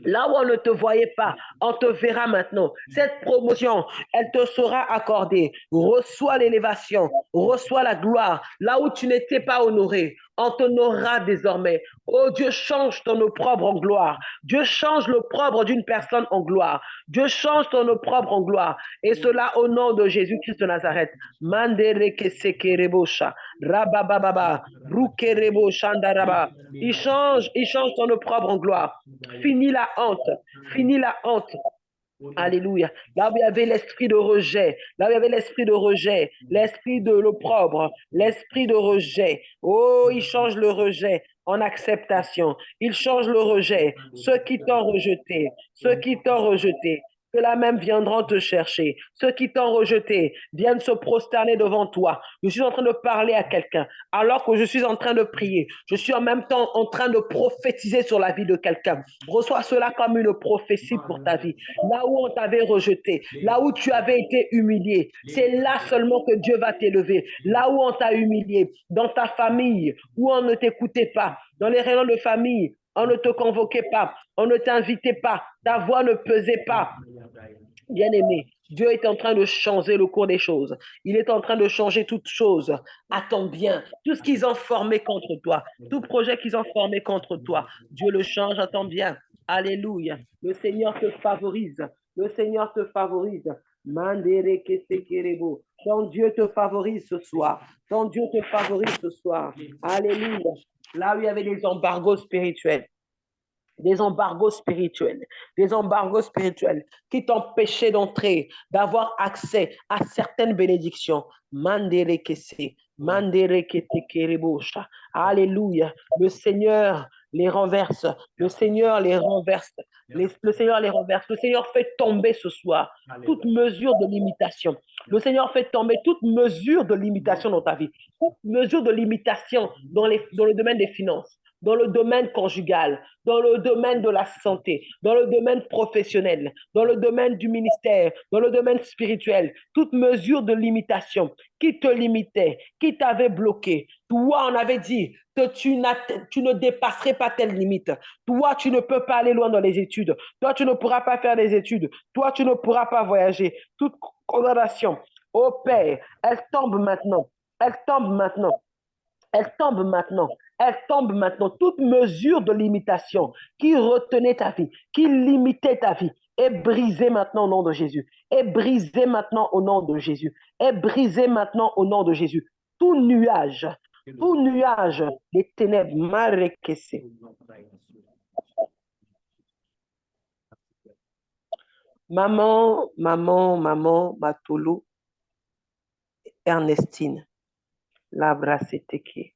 Là où on ne te voyait pas, on te verra maintenant. Cette promotion, elle te sera accordée. Reçois l'élévation, reçois la gloire. Là où tu n'étais pas honoré, on t'honorera désormais. Oh Dieu, change ton opprobre en gloire. Dieu change l'opprobre d'une personne en gloire. Dieu change ton opprobre en gloire. Et cela au nom de Jésus-Christ de Nazareth. Rabababa, Rukerebo Shandaraba. Il change ton opprobre en gloire. Fini la honte. Fini la honte. Alléluia. Là où il y avait l'esprit de rejet, là où il y avait l'esprit de rejet, l'esprit de l'opprobre, l'esprit de rejet. Oh, il change le rejet en acceptation. Il change le rejet. Ceux qui t'ont rejeté, ceux-là même viendront te chercher. Ceux qui t'ont rejeté viennent se prosterner devant toi. Je suis en train de parler à quelqu'un alors que je suis en train de prier. Je suis en même temps en train de prophétiser sur la vie de quelqu'un. Reçois cela comme une prophétie pour ta vie. Là où on t'avait rejeté, là où tu avais été humilié, c'est là seulement que Dieu va t'élever. Là où on t'a humilié, dans ta famille, où on ne t'écoutait pas, dans les réunions de famille, on ne te convoquait pas, on ne t'invitait pas, ta voix ne pesait pas. Bien-aimé, Dieu est en train de changer le cours des choses. Il est en train de changer toutes choses à ton bien. Tout ce qu'ils ont formé contre toi, tout projet qu'ils ont formé contre toi, Dieu le change à ton bien. Alléluia. Le Seigneur te favorise. Le Seigneur te favorise. Mandere kesekerebo. Ton Dieu te favorise ce soir. Ton Dieu te favorise ce soir. Alléluia. Là où il y avait des embargos spirituels, des embargos spirituels qui t'empêchaient d'entrer, d'avoir accès à certaines bénédictions. Mandere kese, mandere kete kerebosha. Alléluia. Le Seigneur les renverse. Le Seigneur les renverse. Le Seigneur les renverse. Le Seigneur fait tomber ce soir toute mesure de limitation. Le Seigneur fait tomber toute mesure de limitation dans ta vie. Toute mesure de limitation dans le domaine des finances, dans le domaine conjugal, dans le domaine de la santé, dans le domaine professionnel, dans le domaine du ministère, dans le domaine spirituel, toute mesure de limitation qui te limitait, qui t'avait bloqué. Toi, on avait dit que tu ne dépasserais pas telle limite. Toi, tu ne peux pas aller loin dans les études. Toi, tu ne pourras pas faire des études. Toi, tu ne pourras pas voyager. Toute condamnation, ô Père, elle tombe maintenant. Elle tombe maintenant. Elle tombe maintenant. Elle tombe maintenant. Toute mesure de limitation qui retenait ta vie, qui limitait ta vie, est brisée maintenant au nom de Jésus. Est brisée maintenant au nom de Jésus. Est brisée maintenant au nom de Jésus. Tout nuage des ténèbres maréquessées. Maman, Matolo, Ernestine, Labra Seteke.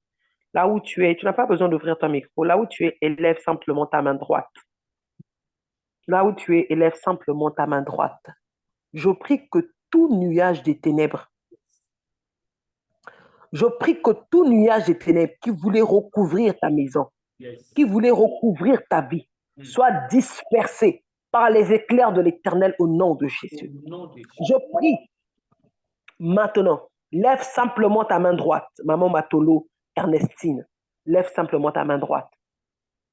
Là où tu es, tu n'as pas besoin d'ouvrir ton micro. Là où tu es, élève simplement ta main droite. Là où tu es, élève simplement ta main droite. Je prie que tout nuage des ténèbres, qui voulait recouvrir ta maison, qui voulait recouvrir ta vie, soit dispersé par les éclairs de l'Éternel au nom de Jésus. Je prie maintenant, lève simplement ta main droite, maman Matolo, Ernestine, lève simplement ta main droite.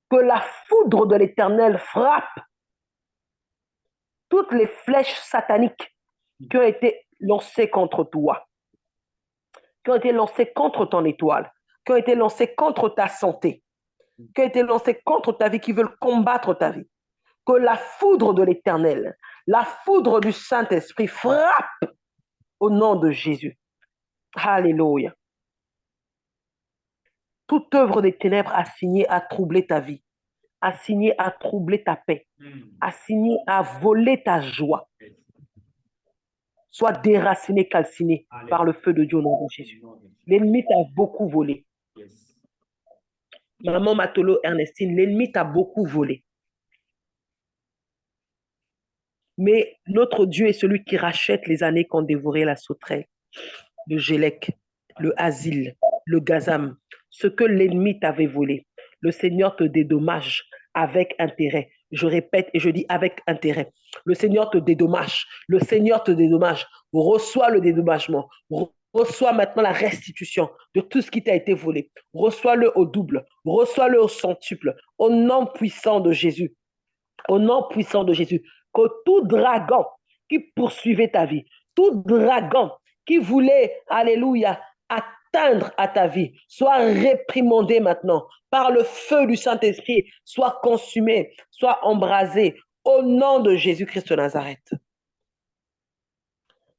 Que la foudre de l'Éternel frappe toutes les flèches sataniques qui ont été lancées contre toi, qui ont été lancées contre ton étoile, qui ont été lancées contre ta santé, qui ont été lancées contre ta vie, qui veulent combattre ta vie. Que la foudre de l'Éternel, la foudre du Saint-Esprit frappe au nom de Jésus. Alléluia. Toute œuvre des ténèbres assignée à troubler ta vie, assignée à troubler ta paix, assignée à voler ta joie, soit déracinée, calcinée par le feu de Dieu au nom de Jésus. L'ennemi t'a beaucoup volé. Maman Matolo Ernestine, l'ennemi t'a beaucoup volé. Mais notre Dieu est celui qui rachète les années qu'ont dévoré la sauterelle, le gélec, le asile, le gazam, ce que l'ennemi t'avait volé. Le Seigneur te dédommage avec intérêt. Je répète et je dis avec intérêt. Le Seigneur te dédommage. Le Seigneur te dédommage. Reçois le dédommagement. Reçois maintenant la restitution de tout ce qui t'a été volé. Reçois-le au double. Reçois-le au centuple. Au nom puissant de Jésus. Au nom puissant de Jésus. Que tout dragon qui poursuivait ta vie, tout dragon qui voulait, alléluia, atteindre à ta vie, soit réprimandé maintenant par le feu du Saint-Esprit, soit consumé, soit embrasé au nom de Jésus-Christ de Nazareth.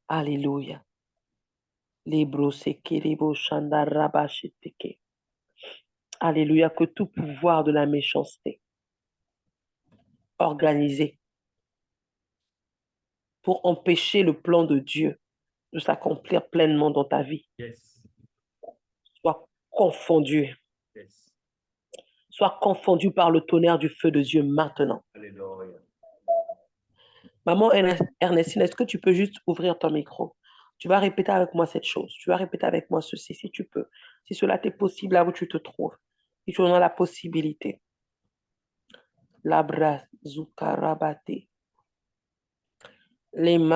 Alléluia. Alléluia, que tout pouvoir de la méchanceté organisé pour empêcher le plan de Dieu de s'accomplir pleinement dans ta vie, soit confondu. Soit confondu par le tonnerre du feu de Dieu maintenant. Alléluia. Maman Ernestine, est-ce que tu peux juste ouvrir ton micro? Tu vas répéter avec moi cette chose. Tu vas répéter avec moi ceci, si tu peux. Si cela t'est possible là où tu te trouves. Si tu en as la possibilité. Labra zukarabate. Homme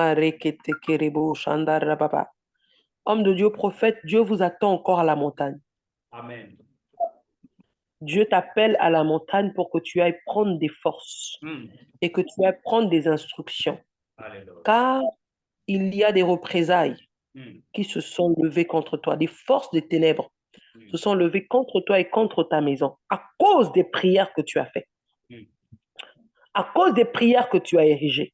de Dieu, prophète, Dieu vous attend encore à la montagne. Amen. Dieu t'appelle à la montagne pour que tu ailles prendre des forces et que tu ailles prendre des instructions. Alléluia. Car il y a des représailles qui se sont levées contre toi. Des forces des ténèbres se sont levées contre toi et contre ta maison à cause des prières que tu as faites. À cause des prières que tu as érigées.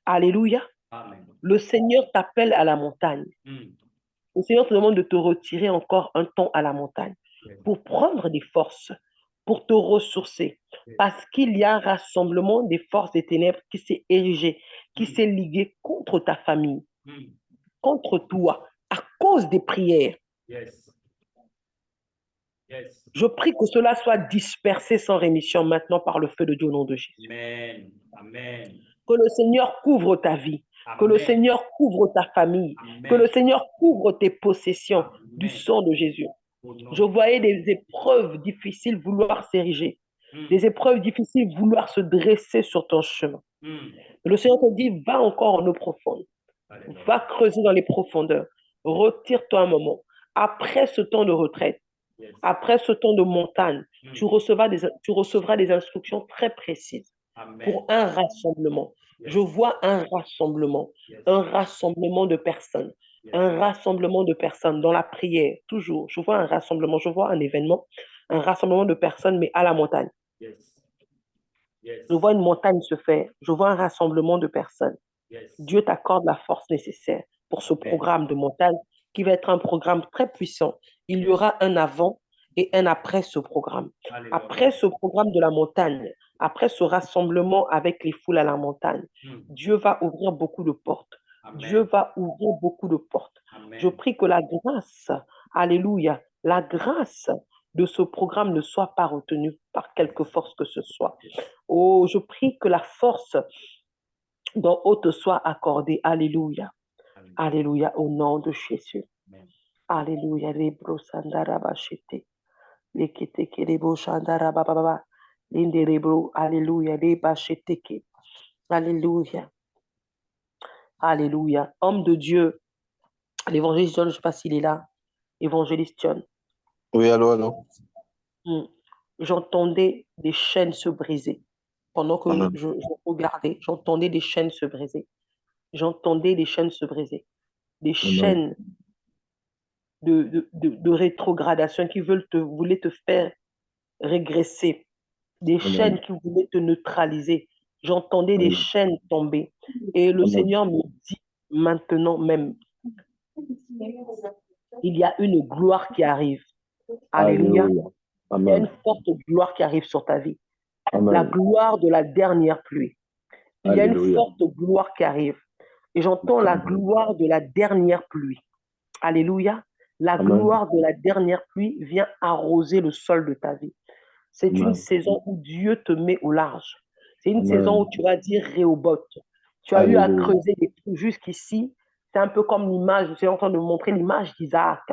Alléluia. Amen. Le Seigneur t'appelle à la montagne. Le Seigneur te demande de te retirer encore un temps à la montagne pour prendre des forces, pour te ressourcer. Parce qu'il y a un rassemblement des forces des ténèbres qui s'est érigé, qui s'est ligué contre ta famille, contre toi, à cause des prières. Je prie que cela soit dispersé sans rémission maintenant par le feu de Dieu au nom de Jésus. Amen. Amen. Que le Seigneur couvre ta vie. Amen. Que le Seigneur couvre ta famille. Amen. Que le Seigneur couvre tes possessions. Amen. Du sang de Jésus. Je voyais des épreuves difficiles vouloir s'ériger. Des épreuves difficiles vouloir se dresser sur ton chemin. Le Seigneur te dit, va encore en eau profonde. Va creuser dans les profondeurs. Retire-toi un moment. Après ce temps de retraite, après ce temps de montagne, tu recevras des instructions très précises. Amen. Pour un rassemblement. Je vois un rassemblement de personnes, un rassemblement de personnes dans la prière, toujours. Je vois un rassemblement, je vois un événement, un rassemblement de personnes, mais à la montagne. Je vois une montagne se faire, je vois un rassemblement de personnes. Dieu t'accorde la force nécessaire pour ce programme de montagne qui va être un programme très puissant. Il y aura un avant et un après ce programme. Alléluia. Après ce programme de la montagne, après ce rassemblement avec les foules à la montagne, Dieu va ouvrir beaucoup de portes. Dieu Amen. va ouvrir beaucoup de portes. Je Amen. prie que la grâce, alléluia, la grâce de ce programme ne soit pas retenue par quelque force que ce soit. Oh, je prie que la force d'en haut te soit accordée. Alléluia. Amen. Alléluia, au nom de Jésus. Amen. Alléluia. Lebro sandarabashete. Lekete kerebo shandarabababa. Linderebro. Alléluia. Lebasheteke. Alléluia. Alléluia. Homme de Dieu, l'évangéliste John, je ne sais pas s'il est là. Évangéliste John. Oui, allô. J'entendais des chaînes se briser. Pendant que Amen. je regardais, j'entendais des chaînes se briser. J'entendais des chaînes se briser. Des chaînes de rétrogradation qui voulaient te faire régresser. Des chaînes qui voulaient te neutraliser. J'entendais des chaînes tomber. Et le Seigneur me dit maintenant même, il y a une gloire qui arrive. Alléluia. Il y a une forte gloire qui arrive sur ta vie. La gloire de la dernière pluie. Il y a une forte gloire qui arrive. Et j'entends la gloire de la dernière pluie. Alléluia. La gloire de la dernière pluie vient arroser le sol de ta vie. C'est une saison où Dieu te met au large. C'est une saison où tu vas dire Rehoboth. Tu as eu à creuser des trous jusqu'ici. C'est un peu comme l'image, je suis en train de montrer l'image d'Isaac.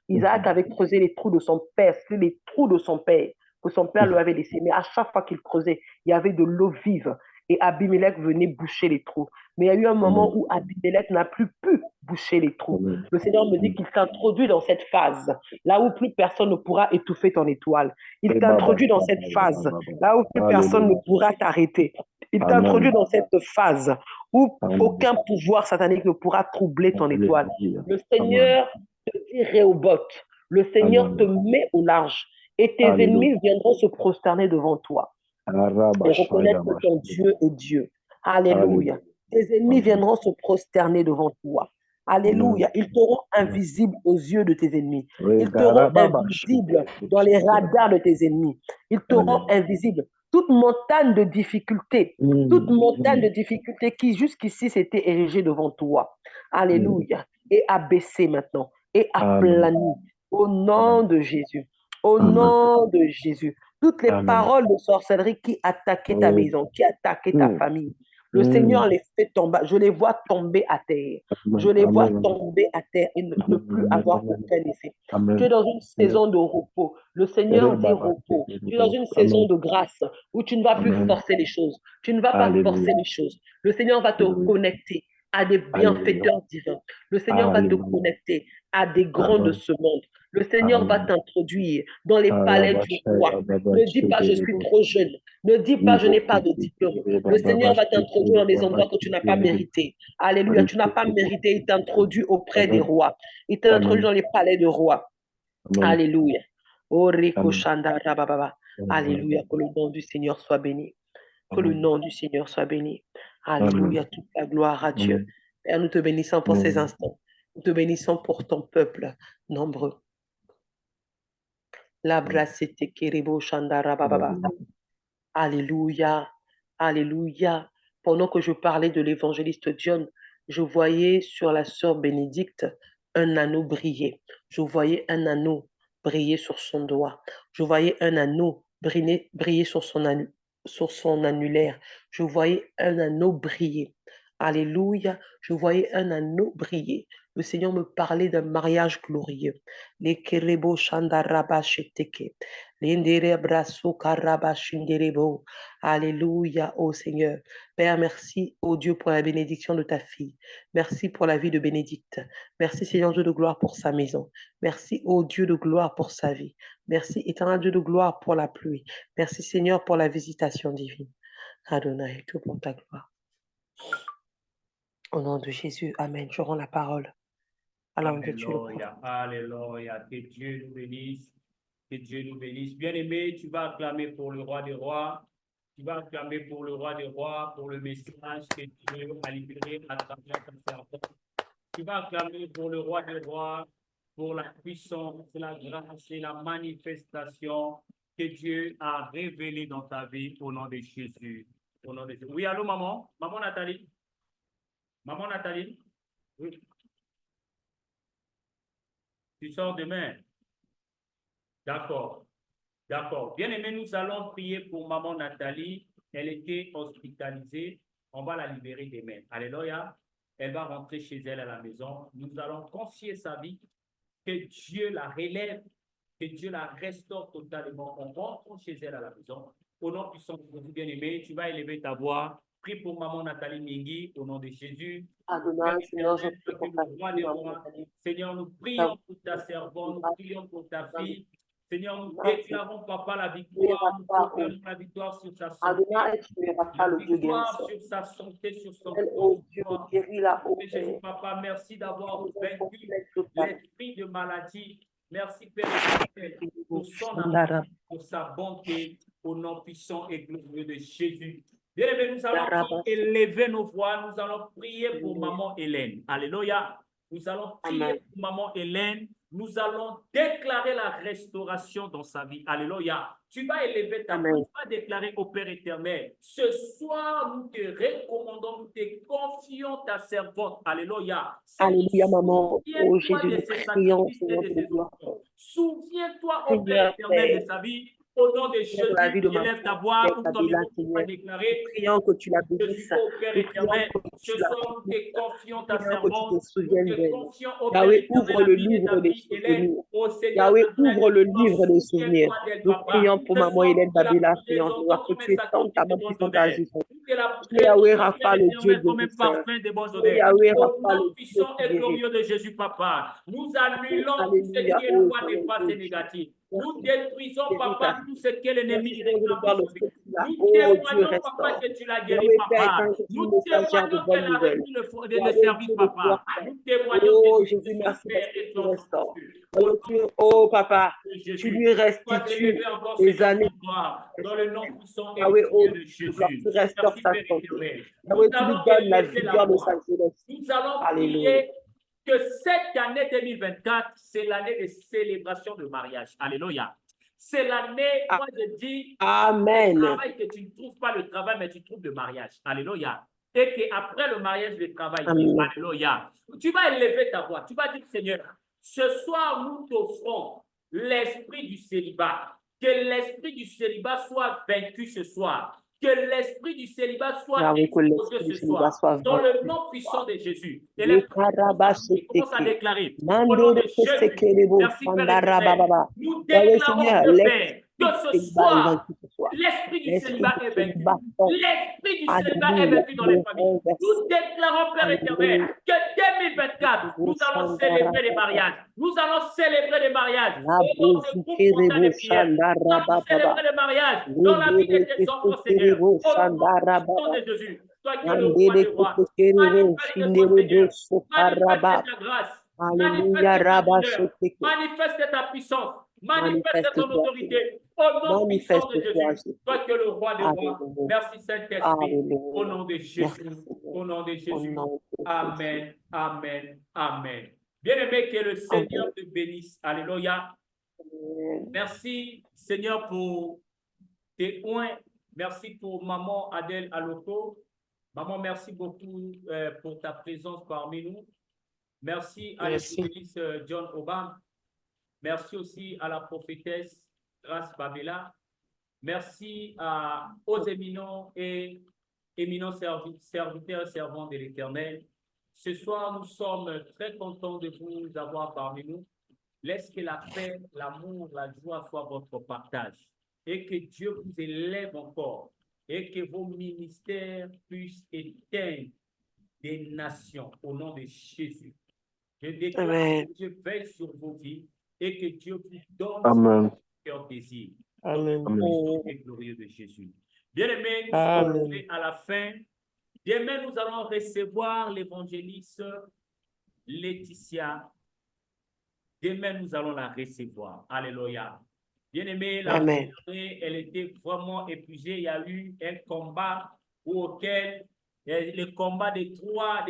Isaac avait creusé les trous de son père, c'est les trous de son père que son père lui avait laissés. Mais à chaque fois qu'il creusait, il y avait de l'eau vive et Abimelech venait boucher les trous. Mais il y a eu un moment où Abimelech n'a plus pu boucher les trous. Le Seigneur me dit qu'il t'introduit dans cette phase, là où plus personne ne pourra étouffer ton étoile. Il t'introduit dans cette phase, là où plus personne ne pourra t'arrêter. Il t'introduit dans cette phase où aucun pouvoir satanique ne pourra troubler ton étoile. Le Seigneur te dit Rehoboth. Le Seigneur te met au large et tes ennemis viendront se prosterner devant toi et reconnaître que ton Dieu est Dieu. Alléluia. Tes ennemis viendront se prosterner devant toi. Alléluia. Ils t'auront invisible aux yeux de tes ennemis. Ils t'auront invisible dans les radars de tes ennemis. Ils t'auront invisible. Toute montagne de difficultés, qui jusqu'ici s'était érigée devant toi. Alléluia. Et abaissée maintenant. Et aplanie. Au nom de Jésus. Au nom de Jésus. Toutes les paroles de sorcellerie qui attaquaient ta maison, qui attaquaient ta famille, le Seigneur les fait tomber. Je les vois tomber à terre. Je les vois tomber à terre et ne plus avoir aucun effet. Tu es dans une saison de repos. Le Seigneur dit repos. Tu es dans une saison de grâce où tu ne vas plus forcer les choses. Tu ne vas pas forcer les choses. Le Seigneur va te connecter à des bienfaiteurs divins. Le Seigneur va te connecter à des grands de ce monde. Le Seigneur va t'introduire dans les palais du roi. Ne dis pas, je suis trop jeune. Ne dis pas, je n'ai pas de diplôme. Le Seigneur va t'introduire dans des endroits que tu n'as pas mérité. Alléluia, tu n'as pas mérité. Il t'introduit auprès des rois. Il t'introduit dans les palais de rois. Alléluia. Oh, Rico Shanda Rabababa. Alléluia, que le nom du Seigneur soit béni. Que le nom du Seigneur soit béni. Alléluia, toute la gloire à Dieu. Père, nous te bénissons pour ces instants. Nous te bénissons pour ton peuple nombreux. La brasete kerebo shandara bababa. Alléluia. Alléluia. Pendant que je parlais de l'évangéliste John, je voyais sur la sœur Bénédicte un anneau briller. Je voyais un anneau briller sur son doigt. Je voyais un anneau briller sur son annulaire. Je voyais un anneau briller. Alléluia. Je voyais un anneau briller. Le Seigneur me parlait d'un mariage glorieux. Les kerebo shandaraba sheteke. L'indere brasso karaba shinderebo. Alléluia, ô Seigneur. Père, merci, ô Dieu, pour la bénédiction de ta fille. Merci pour la vie de Bénédicte. Merci, Seigneur Dieu de gloire, pour sa maison. Merci, ô Dieu de gloire, pour sa vie. Merci, éternel Dieu de gloire, pour la pluie. Merci, Seigneur, pour la visitation divine. Adonai, tout pour ta gloire. Au nom de Jésus, Amen. Je rends la parole à l'homme de Dieu. Alléluia, alléluia. Que Dieu nous bénisse. Que Dieu nous bénisse. Bien-aimé, tu vas acclamer pour le roi des rois. Tu vas acclamer pour le roi des rois, pour le message que Dieu a libéré à travers ton servant. Tu vas acclamer pour le roi des rois, pour la puissance, la grâce et la manifestation que Dieu a révélée dans ta vie au nom de Jésus. Au nom de Jésus. Oui, allô, maman? Maman Nathalie? Maman Nathalie? Oui. Tu sors demain? D'accord. D'accord. Bien aimé, nous allons prier pour maman Nathalie. Elle était hospitalisée. On va la libérer demain. Alléluia. Elle va rentrer chez elle à la maison. Nous allons confier sa vie. Que Dieu la relève. Que Dieu la restaure totalement. On rentre chez elle à la maison. Au nom puissant de Jésus, bien aimé, tu vas élever ta voix. Prie pour maman Nathalie Mingi au nom de Jésus. Adonai, Seigneur, je prie pour ta Seigneur, nous prions pour ta servante, nous prions pour ta fille. Seigneur, nous déclarons, Papa, la victoire. Nous déclarons la victoire sur sa santé. Adonai, tu ne verras pas La le Dieu victoire guérisseur. sur sa santé, sur son Oh Dieu, corps. guéris-la, oh Jésus, Père. Papa, merci d'avoir Nous vaincu complète totale. l'esprit de maladie. Merci, Père, pour son amour, pour sa bonté, au nom puissant et glorieux de Jésus. Bien-aimés, nous allons élever nos voix. Nous allons prier pour maman Hélène. Alléluia. Nous allons prier pour maman Hélène. Nous allons déclarer la restauration dans sa vie. Alléluia. Tu vas élever ta voix. Tu vas déclarer au Père éternel. Ce soir, nous te recommandons, nous te confions ta servante. Alléluia. Alléluia, maman. Oh Jésus, nous prions, Seigneur, de gloire. Souviens-toi, au Père éternel, de sa vie. Au nom de Jésus, élève ta voix, ouvre ton micro pour déclarer. Prions que tu la bénisses. Au Père éternel, ce soir, nous te confions ta servante. Nous te confions au Père Yahweh, éternel, ouvre la le vie de livre ta des vie, Hélène. souvenirs. Au Seigneur, Yahweh, ouvre le livre des souvenirs. Nous prions pour maman Hélène Babila, Seigneur, de voir que tu es tant ta main puissante à agir. Yahweh, Rapha, le Dieu guérisseur. Yahweh, Rapha, le Dieu et glorieux de Jésus, Papa. Nous annulons tout ce qui est loi néfaste et négatif. Nous détruisons, Papa, tout ce que l'ennemi réclame. Nous témoignons, Papa, que tu l'as guéri, Papa. Nous témoignons qu'elle a reçu le service, Papa. Nous témoignons que Jésus, merci parce que tu restaures. restaures. Oh, Papa, tu lui restitues les années. Dans le nom puissant et de Jésus. tu restaures sa santé. Yahweh, tu lui donnes la vigueur de sa jeunesse. Nous allons prier que cette année 2024, c'est l'année de célébration de mariage. Alléluia. C'est l'année, moi je dis, Amen. Le travail que tu ne trouves pas le travail, mais tu trouves le mariage. Alléluia. Et qu'après le mariage, le travail. Amen. Alléluia. Tu vas élever ta voix. Tu vas dire, Seigneur, ce soir, nous t'offrons l'esprit du célibat. Que l'esprit du célibat soit vaincu ce soir. Que l'esprit du célibat soit exposé ce soir. Dans le nom puissant de Jésus. Et les commence à déclarer. Au nom de Jésus. Merci, Père éternel. Nous déclarons, Père, que ce soir, l'esprit du célibat est vaincu. L'esprit du célibat est vaincu dans les familles. Nous déclarons, Père éternel, que 2024, nous allons célébrer les mariages. Nous allons célébrer les mariages. Nous allons célébrer les mariages dans la vie de tes enfants, Seigneur. Au nom de Jésus. Toi qui es le roi des rois. Manifeste ta grâce. Manifeste ta puissance. Manifeste ton autorité. Au nom puissant de Jésus. Toi qui es le roi des rois. Merci Saint-Esprit. Au nom de Jésus. Au nom de Jésus. Amen. Amen. Amen. Bien-aimé, que le Seigneur te bénisse. Alléluia. Merci Seigneur pour tes points. Merci pour maman Adèle Aloko. Maman, merci beaucoup pour ta présence parmi nous. Merci à l'évangéliste John Obama. Merci aussi à la prophétesse Grace Babela. Merci aux éminents et éminents serviteurs et servants de l'Éternel. Ce soir, nous sommes très contents de vous avoir parmi nous. Laisse que la paix, l'amour, la joie soient votre partage et que Dieu vous élève encore et que vos ministères puissent éteindre des nations au nom de Jésus. Je déclare que Dieu veille sur vos vies et que Dieu vous donne leur désir. Amen. Et glorieux de Jésus. Bien-aimés, nous sommes arrivés à la fin. Demain, nous allons recevoir l'évangéliste Laetitia. Demain, nous allons la recevoir. Alléluia. Bien-aimée, la journée, elle était vraiment épuisée. Il y a eu un combat auquel Et le combat des trois,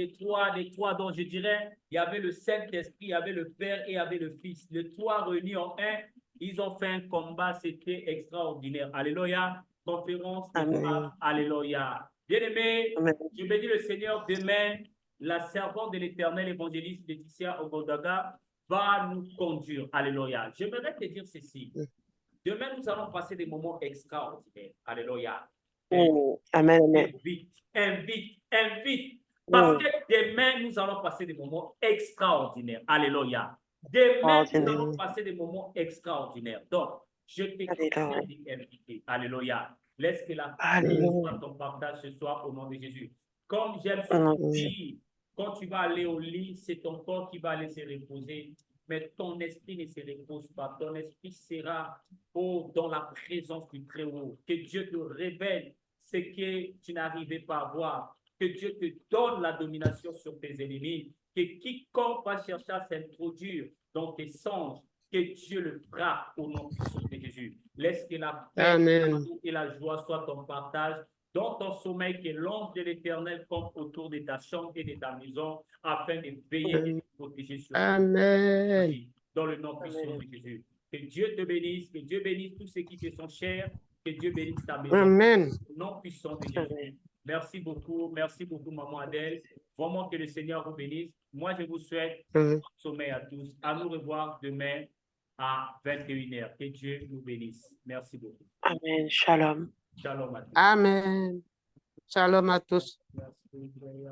dont je dirais, il y avait le Saint-Esprit, il y avait le Père et il y avait le Fils. Les trois réunis en un, ils ont fait un combat, c'était extraordinaire. Alléluia. Conférence des femmes. Alléluia. Bien-aimé, je bénis le Seigneur. Demain, la servante de l'Éternel, évangéliste Laetitia Ogondaga, va nous conduire. Alléluia. J'aimerais te dire ceci. Demain, nous allons passer des moments extraordinaires. Alléluia. Amen. Invite. Parce que demain, nous allons passer des moments extraordinaires. Alléluia. Demain, nous allons passer des moments extraordinaires. Donc, je te conseille d'inviter. Alléluia. Laisse que la prière soit ton partage ce soir au nom de Jésus. Comme j'aime souvent dire, quand tu vas aller au lit, c'est ton corps qui va aller se reposer. Mais ton esprit ne se repose pas. Ton esprit sera dans la présence du Très-Haut. Que Dieu te révèle ce que tu n'arrivais pas à voir. Que Dieu te donne la domination sur tes ennemis. Que quiconque va chercher à s'introduire dans tes songes, que Dieu le fera au nom de Jésus. Laisse que la paix et la joie soient ton partage dans ton sommeil, que l'ange de l'Éternel compte autour de ta chambre et de ta maison afin de veiller et de te protéger sur toi. Dans le nom puissant de Jésus. Que Dieu te bénisse, que Dieu bénisse tous ceux qui te sont chers, que Dieu bénisse ta maison. Au nom puissant de Jésus. Merci beaucoup, Maman Adèle. Vraiment que le Seigneur vous bénisse. Moi, je vous souhaite bon sommeil à tous. À nous revoir demain à 21h. Que Dieu nous bénisse. Merci beaucoup. Amen. Shalom. Shalom à tous. Amen. Shalom à tous. Merci.